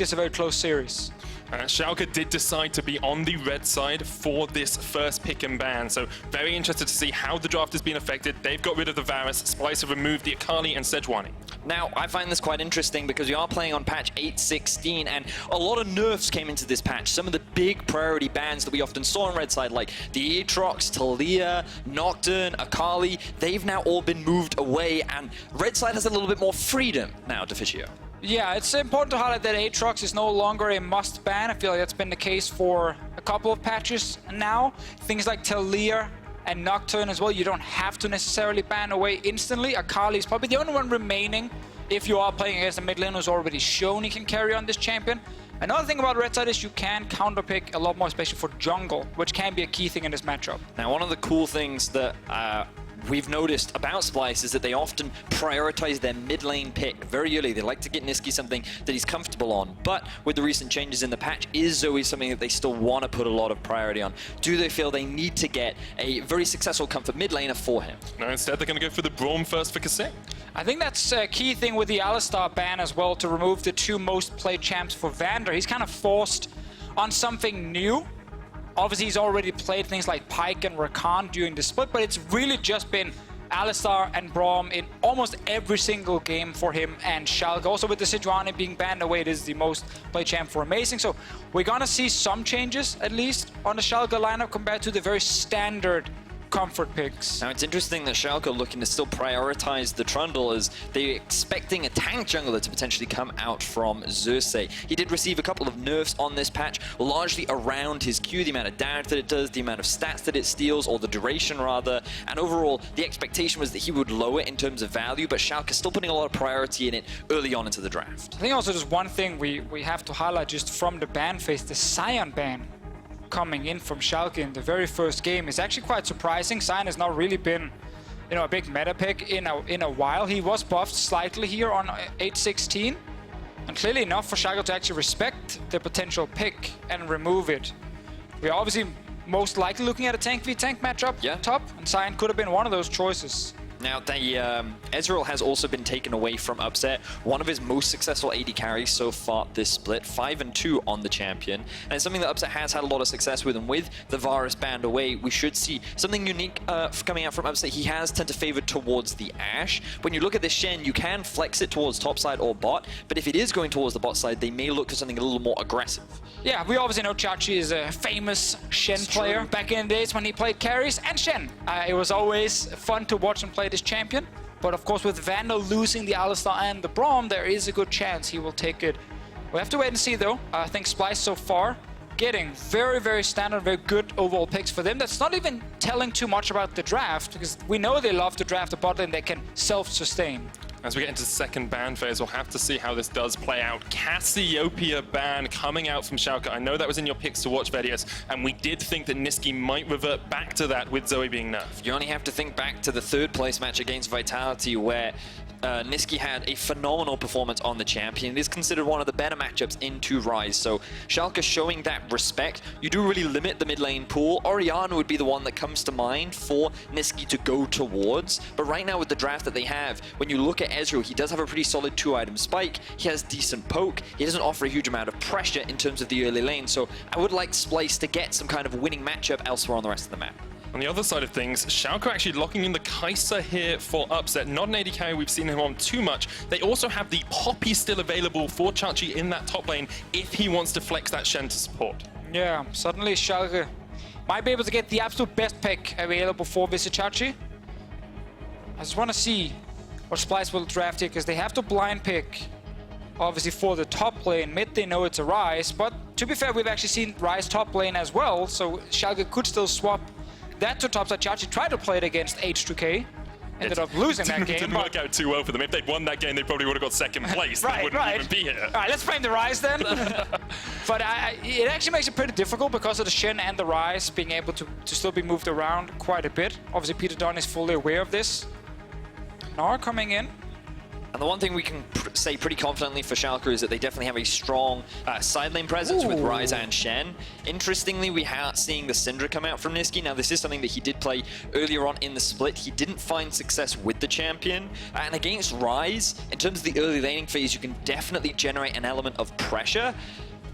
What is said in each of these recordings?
this a very close series. Schalke did decide to be on the red side for this first pick and ban, so very interested to see how the draft has been affected. They've got rid of the Varus, Splyce have removed the Akali and Sejuani. Now, I find this quite interesting because we are playing on patch 8.16, and a lot of nerfs came into this patch. Some of the big priority bans that we often saw on red side, like the Aatrox, Taliyah, Nocturne, Akali, they've now all been moved away, and red side has a little bit more freedom now, Deficio. Yeah, it's important to highlight that Aatrox is no longer a must ban. I feel like that's been the case for a couple of patches now. Things like Taliyah and Nocturne as well, you don't have to necessarily ban away instantly. Akali is probably the only one remaining if you are playing against a mid lane who's already shown he can carry on this champion. Another thing about red side is you can counterpick a lot more, especially for jungle, which can be a key thing in this matchup. Now, one of the cool things that we've noticed about Splyce is that they often prioritize their mid lane pick very early. They like to get Nisqy something that he's comfortable on. But with the recent changes in the patch, is Zoe something that they still want to put a lot of priority on? Do they feel they need to get a very successful comfort mid laner for him? No, instead they're going to go for the Braum first for Kasing. I think that's a key thing with the Alistar ban as well, to remove the two most played champs for Vander. He's kind of forced on something new. Obviously, he's already played things like Pyke and Rakan during the split, but it's really just been Alistar and Braum in almost every single game for him and Schalke. Also, with the Sejuani being banned away, it is the most played champ for Amazing. So we're gonna see some changes, at least, on the Schalke lineup compared to the very standard comfort picks. Now, it's interesting that Schalke are looking to still prioritize the trundle, as they're expecting a tank jungler to potentially come out from Xerxe. He did receive a couple of nerfs on this patch, largely around his Q, the amount of damage that it does, the amount of stats that it steals, or the duration rather, and overall the expectation was that he would lower in terms of value, but Schalke is still putting a lot of priority in it early on into the draft. I think also just one thing we have to highlight just from the ban phase, the Sion ban coming in from Schalke in the very first game is actually quite surprising. Sion has not really been, you know, a big meta pick in a while. He was buffed slightly here on 8.16, and clearly enough for Schalke to actually respect the potential pick and remove it. We are obviously most likely looking at a tank v tank matchup top, and Sion could have been one of those choices. Now, the Ezreal has also been taken away from Upset, one of his most successful AD carries so far this split, 5-2 on the champion, and it's something that Upset has had a lot of success with, and with the Varus banned away, we should see something unique coming out from Upset. He has tend to favor towards the Ashe. When you look at this Shen, you can flex it towards top side or bot, but if it is going towards the bot side, they may look for something a little more aggressive. Yeah, we obviously know Xerxe is a famous Shen player back in the days when he played carries and Shen. It was always fun to watch him play this champion, but of course with Vander losing the Alistar and the Braum, there is a good chance he will take it. We have to wait and see though. I think Splyce so far getting very, very standard, very good overall picks for them. That's not even telling too much about the draft, because we know they love to draft a bot lane that can self-sustain. As we get into the second ban phase, we'll have to see how this does play out. Cassiopeia ban coming out from Schalke. I know that was in your picks to watch, Vedius, and we did think that Nisqy might revert back to that with Zoe being nerfed. You only have to think back to the third place match against Vitality, where Nisqy had a phenomenal performance on the champion. It is considered one of the better matchups into Ryze, so Schalke showing that respect. You do really limit the mid lane pool. Orianna would be the one that comes to mind for Nisqy to go towards, but right now with the draft that they have, when you look at Ezreal, he does have a pretty solid 2-item spike, he has decent poke, he doesn't offer a huge amount of pressure in terms of the early lane, so I would like Splyce to get some kind of winning matchup elsewhere on the rest of the map. On the other side of things, Schalke are actually locking in the Kaisa here for Upset. Not an AD carry we've seen him on too much. They also have the Poppy still available for Xerxe in that top lane if he wants to flex that Shen to support. Yeah, suddenly Schalke might be able to get the absolute best pick available for Vizicsacsi. I just want to see what Splyce will draft here, because they have to blind pick, obviously, for the top lane. Mid, they know it's a Ryze, but to be fair, we've actually seen Ryze top lane as well, so Schalke could still swap that to top side. Xerxe tried to play it against H2K, ended up losing that game. It didn't work out too well for them. If they'd won that game, they probably would have got second place. They wouldn't even be here. All right, let's blame the Ryze then. But it actually makes it pretty difficult because of the Shen and the Ryze being able to still be moved around quite a bit. Obviously, Peter Dunn is fully aware of this. Gnar coming in. And the one thing we can say pretty confidently for Schalke is that they definitely have a strong side lane presence with Ryze and Shen. Interestingly, we are seeing the Syndra come out from Nisqy. Now, this is something that he did play earlier on in the split. He didn't find success with the champion. And against Ryze, in terms of the early laning phase, you can definitely generate an element of pressure.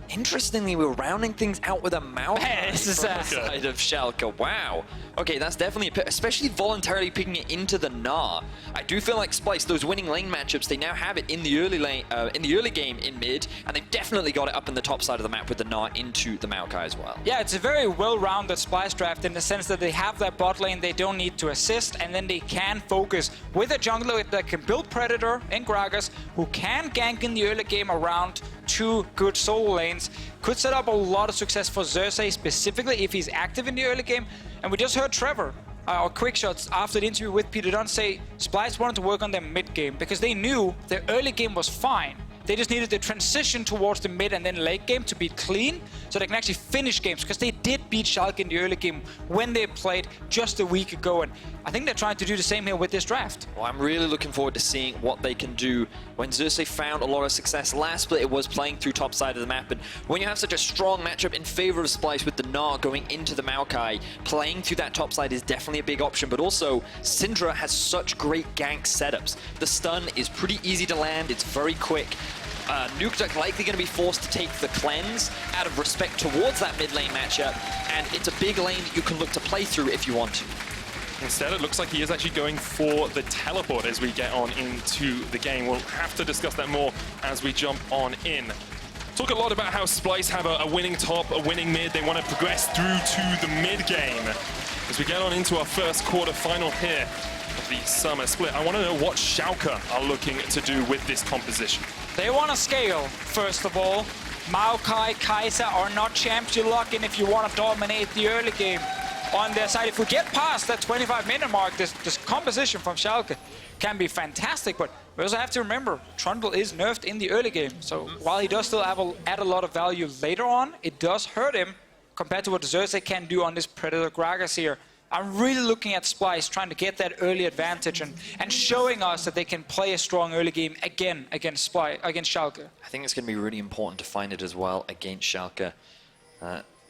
Interestingly, we're rounding things out with a Maokai from the side of Schalke. Wow. Okay, that's definitely a pick, especially voluntarily picking it into the Gnar. I do feel like Splyce, those winning lane matchups, they now have it in the early lane, in the early game in mid, and they've definitely got it up in the top side of the map with the Gnar into the Maokai as well. Yeah, it's a very well-rounded Splyce draft in the sense that they have that bot lane, they don't need to assist, and then they can focus with a jungler that can build Predator and Gragas, who can gank in the early game around 2 good solo lanes. Could set up a lot of success for Xerxe, specifically if he's active in the early game. And we just heard Trevor, our quick shots after the interview with Peter Dunn, say Splyce wanted to work on their mid game because they knew their early game was fine. They just needed the transition towards the mid and then late game to be clean so they can actually finish games, because they did beat Schalke in the early game when they played just a week ago, and I think they're trying to do the same here with this draft. Well, I'm really looking forward to seeing what they can do. When Xerxe found a lot of success last split, it was playing through top side of the map, and when you have such a strong matchup in favor of Splyce with the Gnar going into the Maokai, playing through that top side is definitely a big option, but also Syndra has such great gank setups. The stun is pretty easy to land, it's very quick. NukeDuck likely going to be forced to take the cleanse out of respect towards that mid lane matchup, and it's a big lane that you can look to play through if you want to. Instead, it looks like he is actually going for the teleport as we get on into the game. We'll have to discuss that more as we jump on in. Talk a lot about how Splyce have a winning top, a winning mid. They want to progress through to the mid game. As we get on into our first quarter final here of the summer split, I want to know what Schalke are looking to do with this composition. They want to scale, first of all. Maokai, Kaisa are not champs you lock in if you want to dominate the early game on their side. If we get past that 25-minute mark, this composition from Schalke can be fantastic, but we also have to remember, Trundle is nerfed in the early game, so while he does still add a lot of value later on, it does hurt him compared to what Xerxe can do on this Predator Gragas here. I'm really looking at Splyce trying to get that early advantage and showing us that they can play a strong early game again against Schalke. I think it's going to be really important to find it as well against Schalke.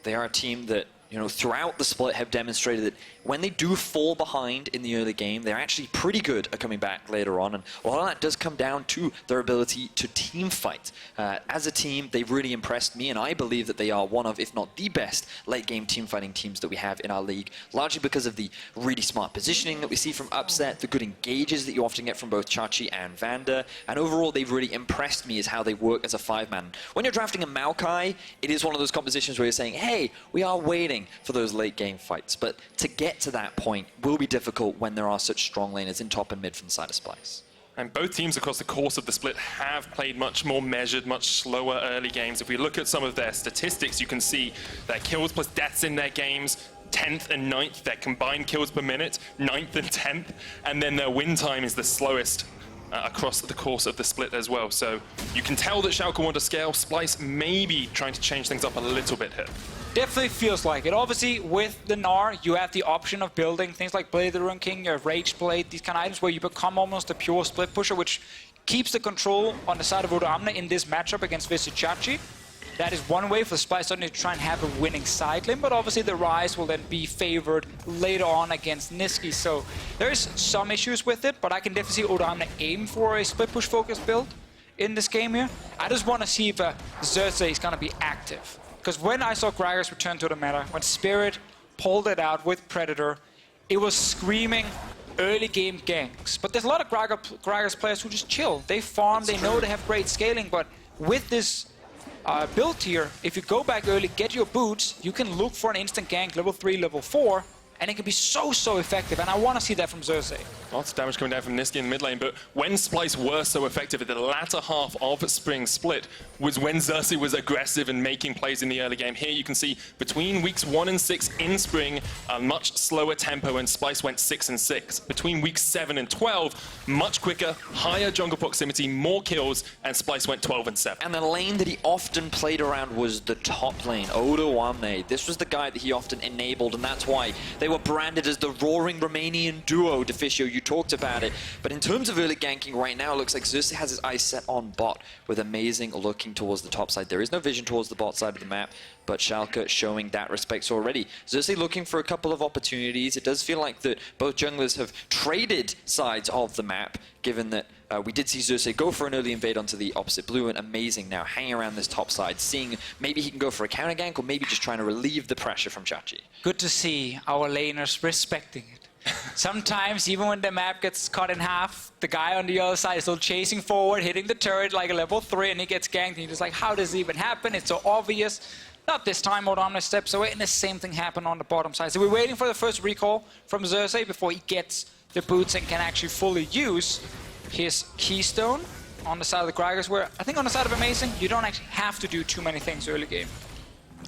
They are a team that, you know, throughout the split have demonstrated that when they do fall behind in the early game, they're actually pretty good at coming back later on. And a lot of that does come down to their ability to team fight. As a team, they've really impressed me, and I believe that they are one of, if not the best, late game team fighting teams that we have in our league, largely because of the really smart positioning that we see from Upset, the good engages that you often get from both Xerxe and Vander, and overall they've really impressed me as how they work as a 5-man. When you're drafting a Maokai, it is one of those compositions where you're saying, hey, we are waiting for those late game fights, but to get to that point will be difficult when there are such strong laners in top and mid from the side of Splyce. And both teams across the course of the split have played much more measured, much slower early games. If we look at some of their statistics, you can see their kills plus deaths in their games, 10th and 9th, their combined kills per minute, 9th and 10th, and then their win time is the slowest across the course of the split as well. So you can tell that Schalke want to scale. Splyce may be trying to change things up a little bit here. Definitely feels like it. Obviously, with the Gnar, you have the option of building things like Blade of the Rune King, your Rage Blade, these kind of items where you become almost a pure split pusher, which keeps the control on the side of Odoamne in this matchup against Vizicsacsi. That is one way for Splyce suddenly to try and have a winning side lane, but obviously the Ryze will then be favored later on against Nisqy. So there's some issues with it, but I can definitely see Odoamne aim for a split push focus build in this game here. I just want to see if Xerxe is going to be active. Because when I saw Gragas return to the meta, when Spirit pulled it out with Predator, it was screaming early game ganks. But there's a lot of Gragas players who just chill. They farm, they know they have great scaling, but with this build tier, if you go back early, get your boots, you can look for an instant gank, level 3, level 4, and it can be so effective, and I want to see that from Xerxe. Lots of damage coming down from Nisqy in the mid lane, but when Splyce were so effective at the latter half of Spring Split was when Xerxe was aggressive and making plays in the early game. Here you can see between weeks 1 and 6 in Spring, a much slower tempo, and Splyce went 6 and 6. Between weeks 7 and 12, much quicker, higher jungle proximity, more kills, and Splyce went 12 and 7. And the lane that he often played around was the top lane, Odoamne. This was the guy that he often enabled, and that's why they They were branded as the roaring Romanian duo, Deficio, you talked about it. But in terms of early ganking right now, it looks like Xerxe has his eyes set on bot, with Amazing looking towards the top side. There is no vision towards the bot side of the map, but Schalke showing that respect so already. Xerxe looking for a couple of opportunities. It does feel like that both junglers have traded sides of the map, given that we did see Xerxe go for an early invade onto the opposite blue, and Amazing now hanging around this top side, seeing maybe he can go for a counter gank, or maybe just trying to relieve the pressure from Xerxe. Good to see our laners respecting it. Sometimes, even when the map gets cut in half, the guy on the other side is still chasing forward, hitting the turret like a level 3, and he gets ganked, and you're just like, how does it even happen? It's so obvious. Not this time, Odoamne steps away, and the same thing happened on the bottom side. So we're waiting for the first recall from Xerxe before he gets the boots and can actually fully use his keystone on the side of the Gragas, where I think on the side of Amazing, you don't actually have to do too many things early game.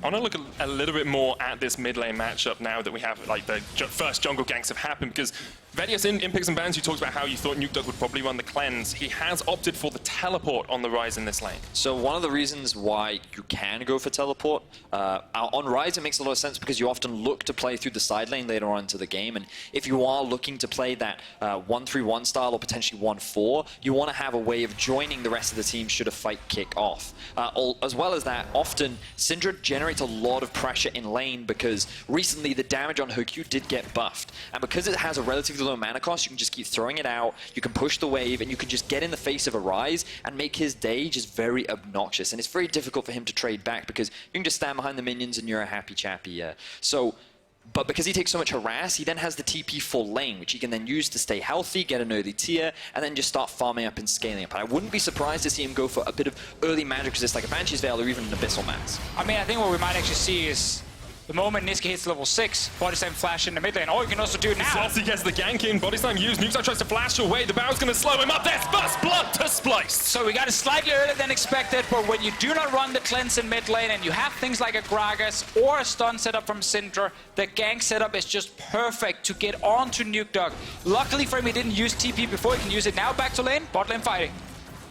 I want to look a little bit more at this mid lane matchup now that we have like the first jungle ganks have happened, because Vedius in Picks and Bans, you talked about how you thought NukeDuck would probably run the cleanse. He has opted for the teleport on the Ryze in this lane. So one of the reasons why you can go for teleport, on Ryze it makes a lot of sense because you often look to play through the side lane later on into the game, and if you are looking to play that 1-3-1 style or potentially 1-4, you want to have a way of joining the rest of the team should a fight kick off. As well as that, often Syndra generates a lot of pressure in lane because recently the damage on her Q did get buffed, and because it has a relatively low mana cost, you can just keep throwing it out, you can push the wave, and you can just get in the face of a Ryze and make his day just very obnoxious. And it's very difficult for him to trade back because you can just stand behind the minions and you're a happy chappy. But because he takes so much harass, he then has the TP full lane, which he can then use to stay healthy, get an early tier, and then just start farming up and scaling up. And I wouldn't be surprised to see him go for a bit of early magic resist like a Banshee's Veil or even an Abyssal Mass. I mean, I think what we might actually see is the moment Nisqy hits level 6, Body Slam flash in the mid lane. Or you can also do it now. Xerxe gets the gank in, Body Slam used, NukeDuck tries to flash away, the barrel's going to slow him up, there's first blood to Splyce! So we got it slightly earlier than expected, but when you do not run the cleanse in mid lane and you have things like a Gragas or a stun setup from Syndra, the gank setup is just perfect to get onto NukeDuck. Luckily for him, he didn't use TP before, he can use it now. Back to lane, bot lane fighting.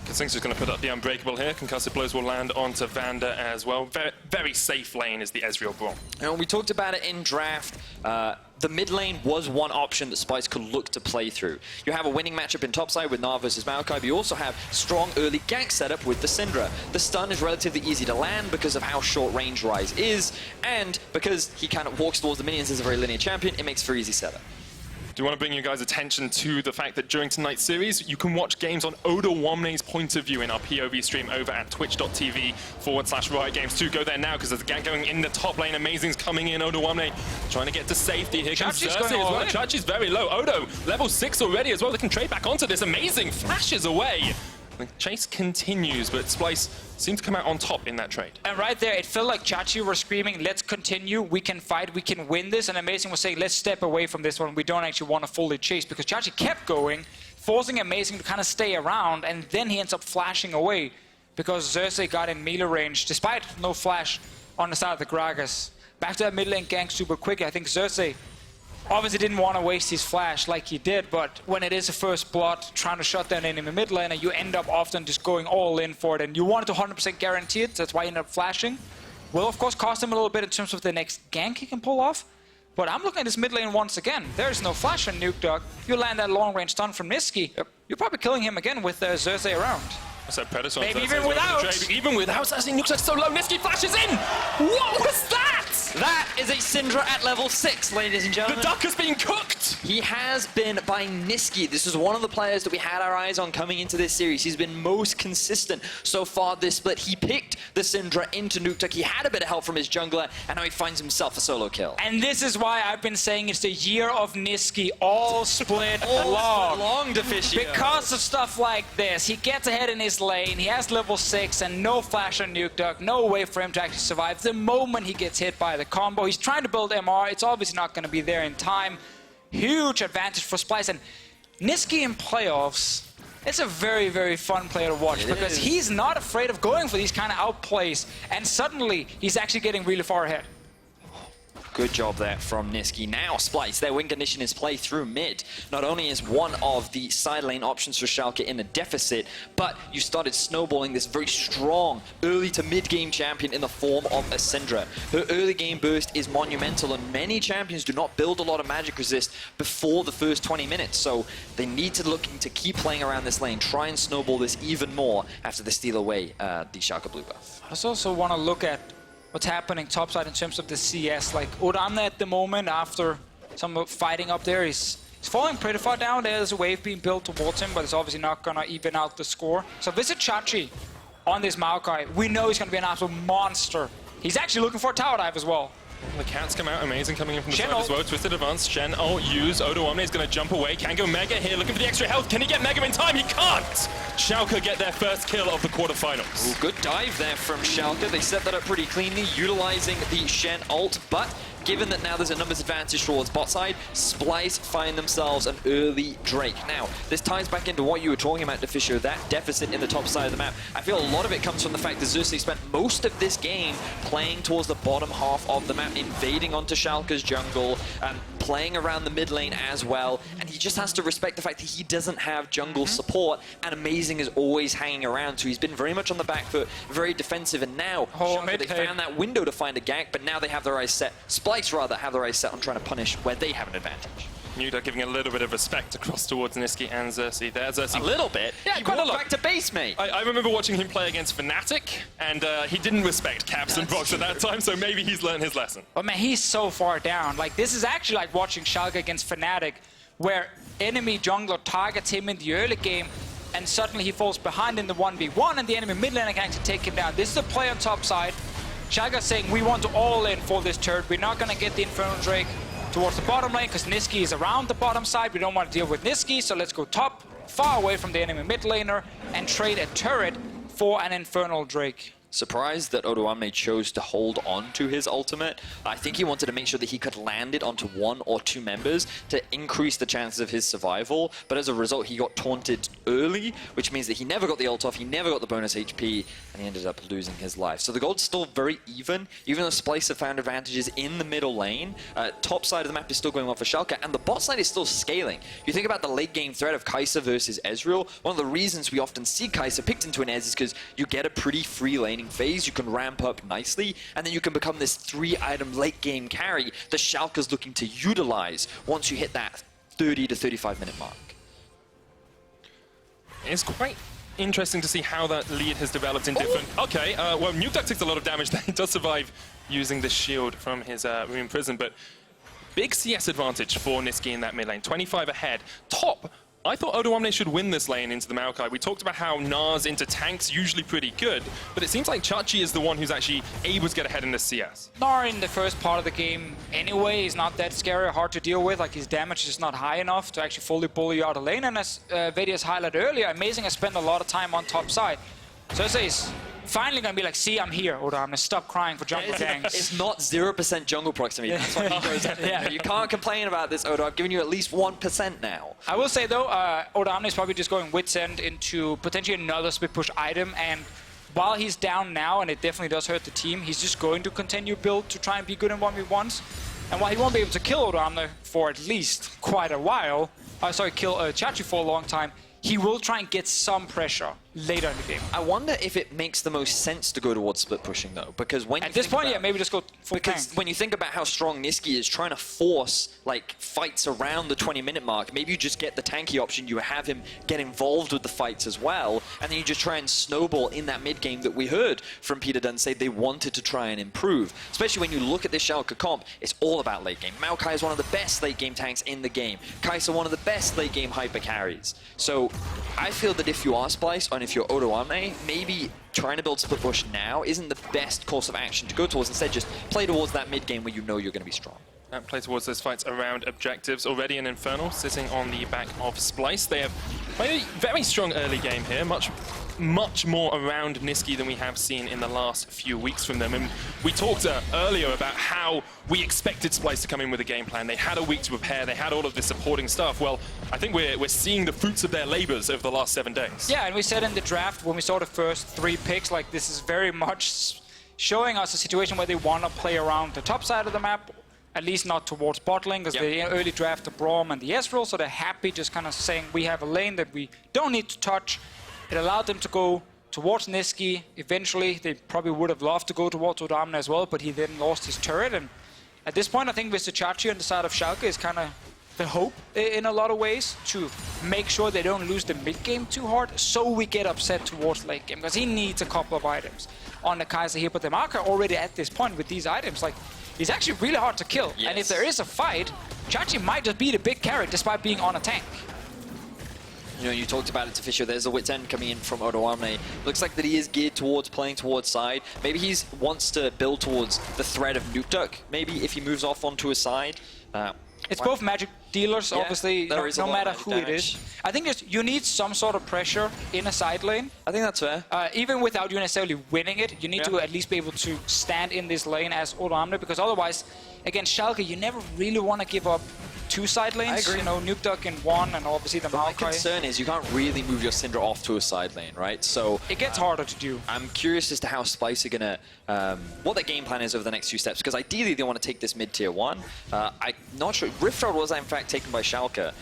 Kasing's just going to put up the Unbreakable here. Concussive blows will land onto Vander as well. Very, very safe lane is the Ezreal Braum. And we talked about it in draft. The mid lane was one option that Splyce could look to play through. You have a winning matchup in topside with Gnar versus Maokai, but you also have strong early gank setup with the Syndra. The stun is relatively easy to land because of how short range Ryze is, and because he kind of walks towards the minions as a very linear champion, it makes for easy setup. Do want to bring you guys' attention to the fact that during tonight's series, you can watch games on Odoamne's point of view in our POV stream over at twitch.tv/Riot Games 2. Go there now because there's a gank going in the top lane. Amazing's coming in. Odoamne trying to get to safety. Here comes Xerxe as well. Xerxe's very low. Odo, level 6 already as well. They can trade back onto this. Amazing flashes away. The chase continues, but Splyce seems to come out on top in that trade. And right there, it felt like Xerxe were screaming, let's continue, we can fight, we can win this. And Amazing was saying, let's step away from this one. We don't actually want to fully chase, because Xerxe kept going, forcing Amazing to kind of stay around, and then he ends up flashing away because Xerxe got in melee range, despite no flash on the side of the Gragas. Back to that mid lane gank super quick. I think Xerxe obviously didn't want to waste his flash like he did, but when it is a first blood, trying to shut down enemy mid laner, you end up often just going all in for it, and you want it to 100% guarantee it, so that's why you end up flashing. Will of course cost him a little bit in terms of the next gank he can pull off, but I'm looking at this mid lane once again. There's no flash on NukeDuck. You land that long range stun from Nisqy, you're probably killing him again with Xerxe around. I said Predator. Maybe even without. Even without, I think NukeDuck's so low. Nisqy flashes in. What was that? That is a Syndra at level 6, ladies and gentlemen. The duck has been cooked. He has been by Nisqy. This is one of the players that we had our eyes on coming into this series. He's been most consistent so far this split. He picked the Syndra into NukeDuck. He had a bit of help from his jungler, and now he finds himself a solo kill. And this is why I've been saying it's the year of Nisqy, all split long. Deficio. Because of stuff like this. He gets ahead in his lane, he has level 6 and no flash on NukeDuck, no way for him to actually survive. The moment he gets hit by the combo, he's trying to build MR, it's obviously not going to be there in time. Huge advantage for Splyce, and Nisqy in playoffs, it's a very, very fun player to watch because he's not afraid of going for these kind of outplays, and suddenly he's actually getting really far ahead. Good job there from Nisqy. Now Splyce, their win condition is play through mid. Not only is one of the side lane options for Schalke in a deficit, but you started snowballing this very strong early to mid game champion in the form of a Syndra. Her early game burst is monumental, and many champions do not build a lot of magic resist before the first 20 minutes, so they need to look to keep playing around this lane, try and snowball this even more after they steal away the Schalke blue buff. I also want to look at what's happening topside in terms of the CS. Like Odoamne at the moment, after some fighting up there, he's falling pretty far down. There's a wave being built towards him, but it's obviously not going to even out the score. So Vizicsacsi on this Maokai, we know he's going to be an absolute monster. He's actually looking for a tower dive as well. The cats come out amazing, coming in from the Shen side as well. Twisted advance. Shen use. Odoamne is going to jump away. Can go Mega here, looking for the extra health. Can he get Mega in time? He can't! Schalke get their first kill of the quarterfinals. Ooh, good dive there from Schalke. They set that up pretty cleanly, utilizing the Shen ult, but given that now there's a numbers advantage towards bot side, Splyce find themselves an early Drake. Now, this ties back into what you were talking about, Deficio, that deficit in the top side of the map. I feel a lot of it comes from the fact that Xerxe spent most of this game playing towards the bottom half of the map, invading onto Schalke's jungle, playing around the mid lane as well, and he just has to respect the fact that he doesn't have jungle support, and Amazing is always hanging around, so he's been very much on the back foot, very defensive, and now Schalke, they found that window to find a gank, but now they have their eyes set. Splyce rather have their eyes set on trying to punish where they have an advantage. NukeDuck giving a little bit of respect across towards Nisqy and Xerxe there. Xerxe, a little bit? Yeah, quite a lot. Back to base, mate. I remember watching him play against Fnatic, and he didn't respect caps and box at that time, so maybe he's learned his lesson. But man, he's so far down. Like, this is actually like watching Schalke against Fnatic, where enemy jungler targets him in the early game, and suddenly he falls behind in the 1v1, and the enemy mid laner can actually take him down. This is a play on top side. Schalke saying, we want to all in for this turret. We're not going to get the Infernal Drake towards the bottom lane because Nisqy is around the bottom side. We don't want to deal with Nisqy, so let's go top, far away from the enemy mid laner, and trade a turret for an Infernal Drake. Surprised that Odoamne chose to hold on to his ultimate. I think he wanted to make sure that he could land it onto one or two members to increase the chances of his survival, but as a result he got taunted early, which means that he never got the ult off, he never got the bonus HP, and he ended up losing his life. So the gold's still very even though Splyce have found advantages in the middle lane. Top side of the map is still going well for Schalke, and the bot side is still scaling. You think about the late game threat of Kaisa versus Ezreal, one of the reasons we often see Kaisa picked into an Ez is because you get a pretty free lane phase, you can ramp up nicely, and then you can become this 3-item late game carry that Schalke's looking to utilize once you hit that 30 to 35 minute mark. It's quite interesting to see how that lead has developed in different... Okay, well, NukeDuck takes a lot of damage there. He does survive using the shield from his Rune Prison, but big CS advantage for Nisqy in that mid lane. 25 ahead. Top. I thought Odoamne should win this lane into the Maokai. We talked about how Gnar's into tanks usually pretty good, but it seems like Chachi is the one who's actually able to get ahead in the CS. Gnar in the first part of the game anyway is not that scary, hard to deal with. Like, his damage is not high enough to actually fully bully you out of lane, and as Vedius highlighted earlier, Amazing has spent a lot of time on top side. So Xerxe is finally going to be like, see, I'm here, Odoamne, stop crying for jungle ganks. It's not 0% jungle proximity. That's what he goes at. Yeah. You can't complain about this, Odo. I've given you at least 1% now. I will say, though, Odoamne is probably just going Wit's End into potentially another split push item, and while he's down now, and it definitely does hurt the team, he's just going to continue build to try and be good in 1v1s. And while he won't be able to kill Odoamne for at least quite a while, kill Chachi for a long time, he will try and get some pressure later in the game. I wonder if it makes the most sense to go towards split pushing, though, because when at this point, yeah, maybe just go full tank. When you think about how strong Nisqy is trying to force like fights around the 20-minute mark, maybe you just get the tanky option, you have him get involved with the fights as well, and then you just try and snowball in that mid game that we heard from Peter Dunn say they wanted to try and improve. Especially when you look at this Schalke comp, it's all about late game. Maokai is one of the best late game tanks in the game. Kaisa, one of the best late game hyper carries. So I feel that if you are Splyce, and if you're Odoamne, maybe trying to build split push now isn't the best course of action to go towards. Instead, just play towards that mid game where you know you're going to be strong. Play towards those fights around objectives. Already an Infernal sitting on the back of Splyce. They have played a very strong early game here, much more around Nisqy than we have seen in the last few weeks from them. And we talked earlier about how we expected Splyce to come in with a game plan. They had a week to prepare, they had all of this supporting stuff. Well, I think we're seeing the fruits of their labors over the last 7 days. Yeah, and we said in the draft when we saw the first 3 picks, like, this is very much showing us a situation where they want to play around the top side of the map, at least not towards bot lane, because they early draft the Braum and the Ezreal, so they're happy just kind of saying we have a lane that we don't need to touch. It allowed them to go towards Nisqy. Eventually, they probably would have loved to go towards Odoamne as well, but he then lost his turret. And at this point, I think Vizicsacsi on the side of Schalke is kind of the hope in a lot of ways to make sure they don't lose the mid game too hard, so we get upset towards late game, because he needs a couple of items on the Kaisa here. But the Maokai already at this point with these items, like, he's actually really hard to kill. Yes. And if there is a fight, Chachi might just be the big carry despite being on a tank. You know, you talked about it, Deficio. There's a Wit's End coming in from Odoamne. Looks like that he is geared towards playing towards side. Maybe he wants to build towards the threat of NukeDuck. Maybe if he moves off onto a side. It's both magic dealers, obviously, no matter who it is. I think you need some sort of pressure in a side lane. I think that's fair. Even without you necessarily winning it, you need to at least be able to stand in this lane as Odoamne, because otherwise, against Schalke, you never really want to give up two side lanes. I agree. You know, NukeDuck in one, and obviously the Maokai. My concern is you can't really move your Syndra off to a side lane, right? So it gets harder to do. I'm curious as to how Splyce are gonna, what their game plan is over the next few steps, because ideally they want to take this mid tier 1. I'm not sure. Rift Herald was in fact taken by Schalke.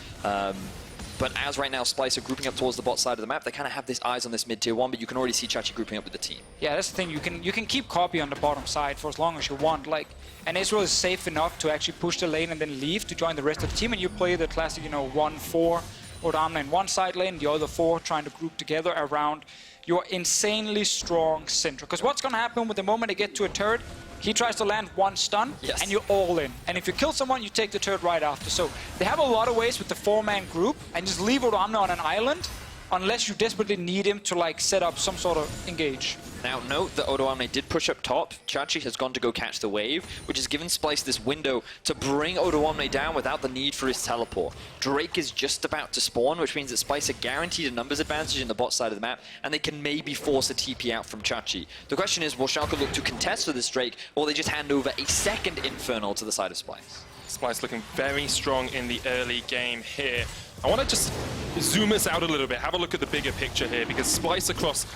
But as right now, Splyce are grouping up towards the bot side of the map. They kind of have this eyes on this mid tier 1, but you can already see Chachi grouping up with the team. Yeah, that's the thing. You can keep Kobbe on the bottom side for as long as you want. Like, and Ezreal is safe enough to actually push the lane and then leave to join the rest of the team. And you play the classic, you know, 1-4 Odoamne in one side lane, the other 4 trying to group together around your insanely strong Syndra. Because what's going to happen with the moment they get to a turret? He tries to land one stun, and you're all in. And if you kill someone, you take the turret right after. So they have a lot of ways with the 4-man group, and just leave Odoamne on an island, unless you desperately need him to like set up some sort of engage. Now note that Odoamne did push up top. Chachi has gone to go catch the wave, which has given Splyce this window to bring Odoamne down without the need for his teleport. Drake is just about to spawn, which means that Splyce are guaranteed a numbers advantage in the bot side of the map, and they can maybe force a TP out from Chachi. The question is, will Schalke look to contest for this Drake, or will they just hand over a second Infernal to the side of Splyce? Splyce looking very strong in the early game here. I want to just zoom us out a little bit, have a look at the bigger picture here, because Splyce across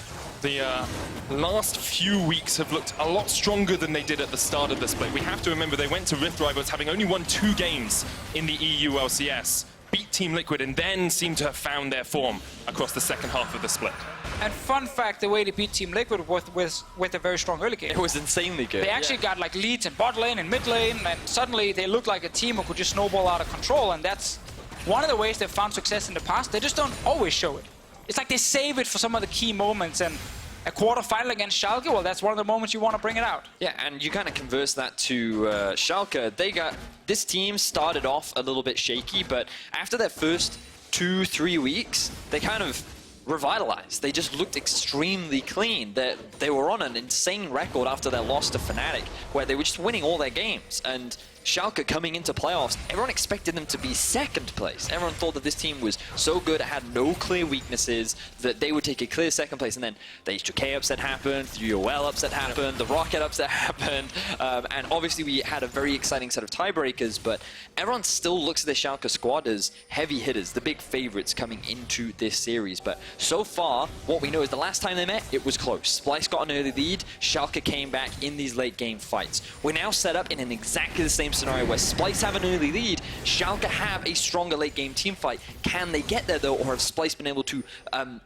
the last few weeks have looked a lot stronger than they did at the start of the split. We have to remember they went to Rift Rivals having only won 2 games in the EU LCS, beat Team Liquid, and then seem to have found their form across the second half of the split. And fun fact, the way they beat Team Liquid was with a very strong early game. It was insanely good. They actually got like leads in bot lane and mid lane, and suddenly they looked like a team who could just snowball out of control, and that's one of the ways they've found success in the past. They just don't always show it. It's like they save it for some of the key moments, and a quarter final against Schalke, well, that's one of the moments you want to bring it out. Yeah, and you kind of converse that to Schalke. This team started off a little bit shaky, but after their first 2-3 weeks, they kind of revitalized. They just looked extremely clean. They were on an insane record after their loss to Fnatic, where they were just winning all their games. And Schalke coming into playoffs, everyone expected them to be second place. Everyone thought that this team was so good, it had no clear weaknesses, that they would take a clear second place. And then the H2K upset happened, the UOL upset happened, the Rocket upset happened, and obviously we had a very exciting set of tiebreakers, but everyone still looks at the Schalke squad as heavy hitters, the big favorites coming into this series. But so far, what we know is the last time they met, it was close. Splyce got an early lead, Schalke came back in these late game fights. We're now set up in an exactly the same scenario where Splyce have an early lead, Schalke have a stronger late game team fight. Can they get there though, or have Splyce been able to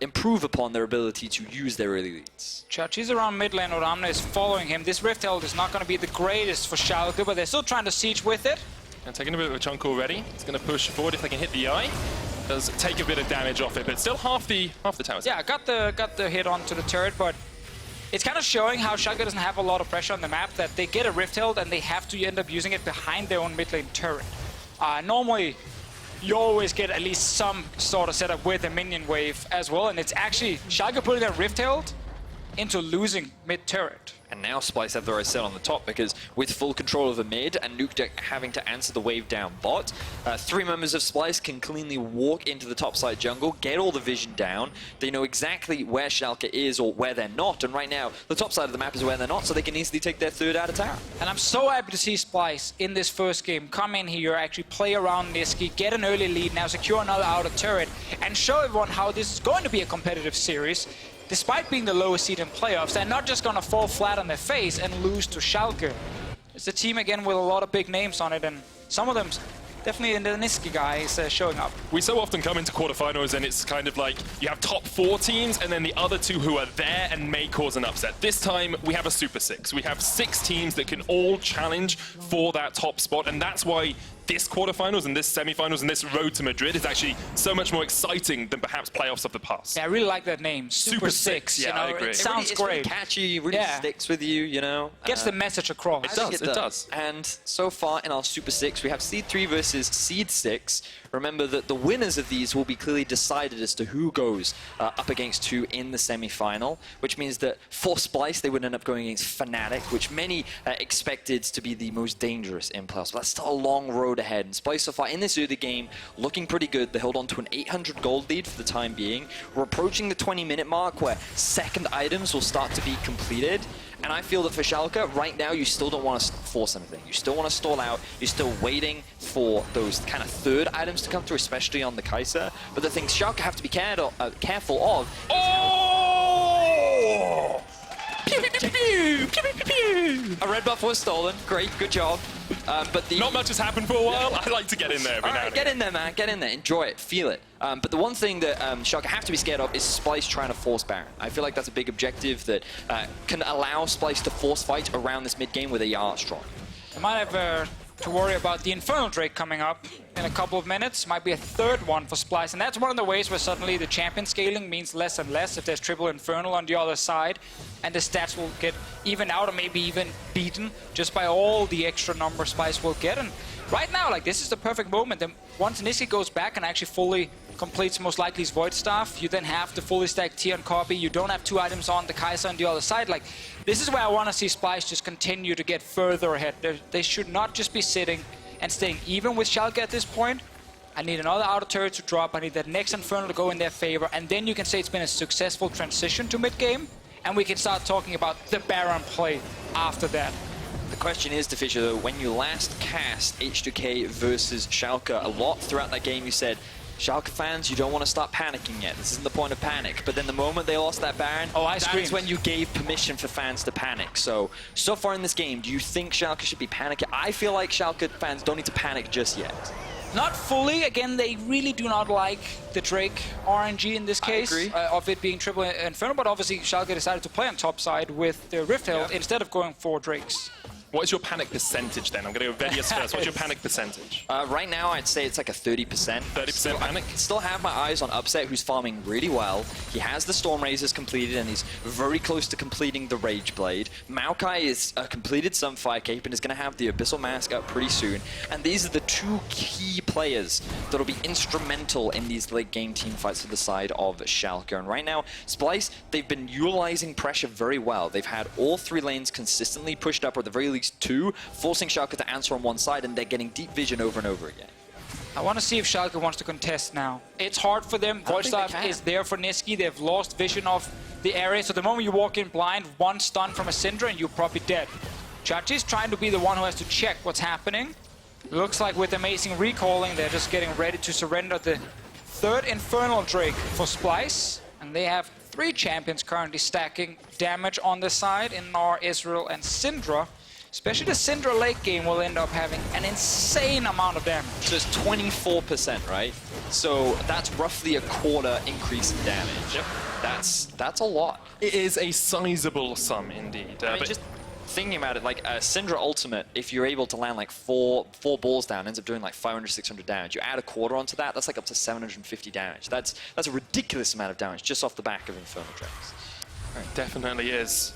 improve upon their ability to use their early leads? Chachi's around mid lane, Odoamne is following him. This Rift Herald is not going to be the greatest for Schalke, but they're still trying to siege with it. And taking a bit of a chunk already. It's going to push forward if they can hit the eye. Does take a bit of damage off it, but still half the towers. Yeah, got the hit onto the turret, but it's kind of showing how Schalke doesn't have a lot of pressure on the map, that they get a Rift Herald and they have to end up using it behind their own mid lane turret. Normally, you always get at least some sort of setup with a minion wave as well, and it's actually Schalke putting their Rift Herald into losing mid turret. And now Splyce have the right set on the top, because with full control of the mid and NukeDuck having to answer the wave down bot, 3 members of Splyce can cleanly walk into the top side jungle, get all the vision down. They know exactly where Schalke is or where they're not, and right now the top side of the map is where they're not, so they can easily take their 3rd out of tower. And I'm so happy to see Splyce in this first game come in here, actually play around Nisqy, get an early lead, now secure another outer turret, and show everyone how this is going to be a competitive series. Despite being the lowest seed in playoffs, they're not just going to fall flat on their face and lose to Schalke. It's a team again with a lot of big names on it, and some of them definitely in the Nisqy guy is showing up. We so often come into quarterfinals and it's kind of like you have top 4 teams and then the other 2 who are there and may cause an upset. This time we have a Super 6. We have 6 teams that can all challenge for that top spot, and that's why this quarterfinals and this semifinals and this road to Madrid is actually so much more exciting than perhaps playoffs of the past. Yeah, I really like that name, Super 6. Yeah, you know, I agree. It sounds it's great. really catchy, really sticks with you, you know. Gets the message across. It does. And so far in our Super 6, we have Seed 3 versus Seed 6. Remember that the winners of these will be clearly decided as to who goes up against who in the semi-final, which means that for Splyce, they would end up going against Fnatic, which many expected to be the most dangerous in playoffs. But that's still a long road ahead. And Splyce so far in this early game, looking pretty good. They held on to an 800 gold lead for the time being. We're approaching the 20-minute mark where second items will start to be completed. And I feel that for Schalke, right now, you still don't want to force anything. You still want to stall out. You're still waiting for those kind of third items to come through, especially on the Kaisa. But the things Schalke have to be careful of... Oh! Pew, pew, pew, pew, pew, pew. A red buff was stolen. Great, good job. But Not much has happened for a while. I like to get in there every now and get again. in there, man. Get in there. Enjoy it. Feel it. But the one thing that Schalke have to be scared of is Splyce trying to force Baron. I feel like that's a big objective that can allow Splyce to force fight around this mid-game where they are strong. I might have to worry about the Infernal Drake coming up in a couple of minutes. Might be a third one for Splyce, and that's one of the ways where suddenly the champion scaling means less and less if there's triple Infernal on the other side, and the stats will get even out or maybe even beaten just by all the extra number Splyce will get. And right now, like, this is the perfect moment. And once Nisqy goes back and actually fully completes most likely his Void Staff, you then have the fully stacked T on Kobbe. You don't have 2 items on the Kaisa on the other side. Like, this is where I want to see Splyce just continue to get further ahead. They should not just be sitting and staying even with Schalke at this point. I need another outer turret to drop. I need that next Infernal to go in their favor. And then you can say it's been a successful transition to mid-game. And we can start talking about the Baron play after that. The question is, Deficio, though, when you last cast H2K versus Schalke, a lot throughout that game you said, Schalke fans, you don't want to start panicking yet. This isn't the point of panic. But then the moment they lost that Baron, that is when you gave permission for fans to panic. So far in this game, do you think Schalke should be panicking? I feel like Schalke fans don't need to panic just yet. Not fully. Again, they really do not like the Drake RNG in this case, of it being triple Inferno. But obviously, Schalke decided to play on top side with the Rift Herald instead of going for Drakes. What is your panic percentage then? I'm going to go Vedius first. What's your panic percentage? Right now, I'd say it's like a 30%. 30% panic? I still have my eyes on Upset, who's farming really well. He has the Storm Razors completed, and he's very close to completing the Rage Blade. Maokai is completed some Fire Cape and is going to have the Abyssal Mask up pretty soon. And these are the 2 key players that will be instrumental in these late game team fights for the side of Schalke. And right now, Splyce, they've been utilizing pressure very well. They've had all 3 lanes consistently pushed up, or at the very least 2, forcing Schalke to answer on one side, and they're getting deep vision over and over again. I want to see if Schalke wants to contest now. It's hard for them. Void Staff is there for Nisqy. They've lost vision of the area, so the moment you walk in blind, 1 stun from a Syndra and you're probably dead. Xerxe is trying to be the one who has to check what's happening. Looks like with amazing recalling, they're just getting ready to surrender the 3rd Infernal Drake for Splyce. And they have 3 champions currently stacking damage on the side in Gnar, Ezreal, and Syndra. Especially the Syndra late game will end up having an insane amount of damage. So it's 24%, right? So that's roughly a quarter increase in damage. Yep. That's a lot. It is a sizable sum indeed. I mean, just thinking about it, like Syndra Ultimate, if you're able to land like four balls down, ends up doing like 500, 600 damage. You add a quarter onto that, that's like up to 750 damage. That's a ridiculous amount of damage just off the back of Infernal Drakes. It definitely is.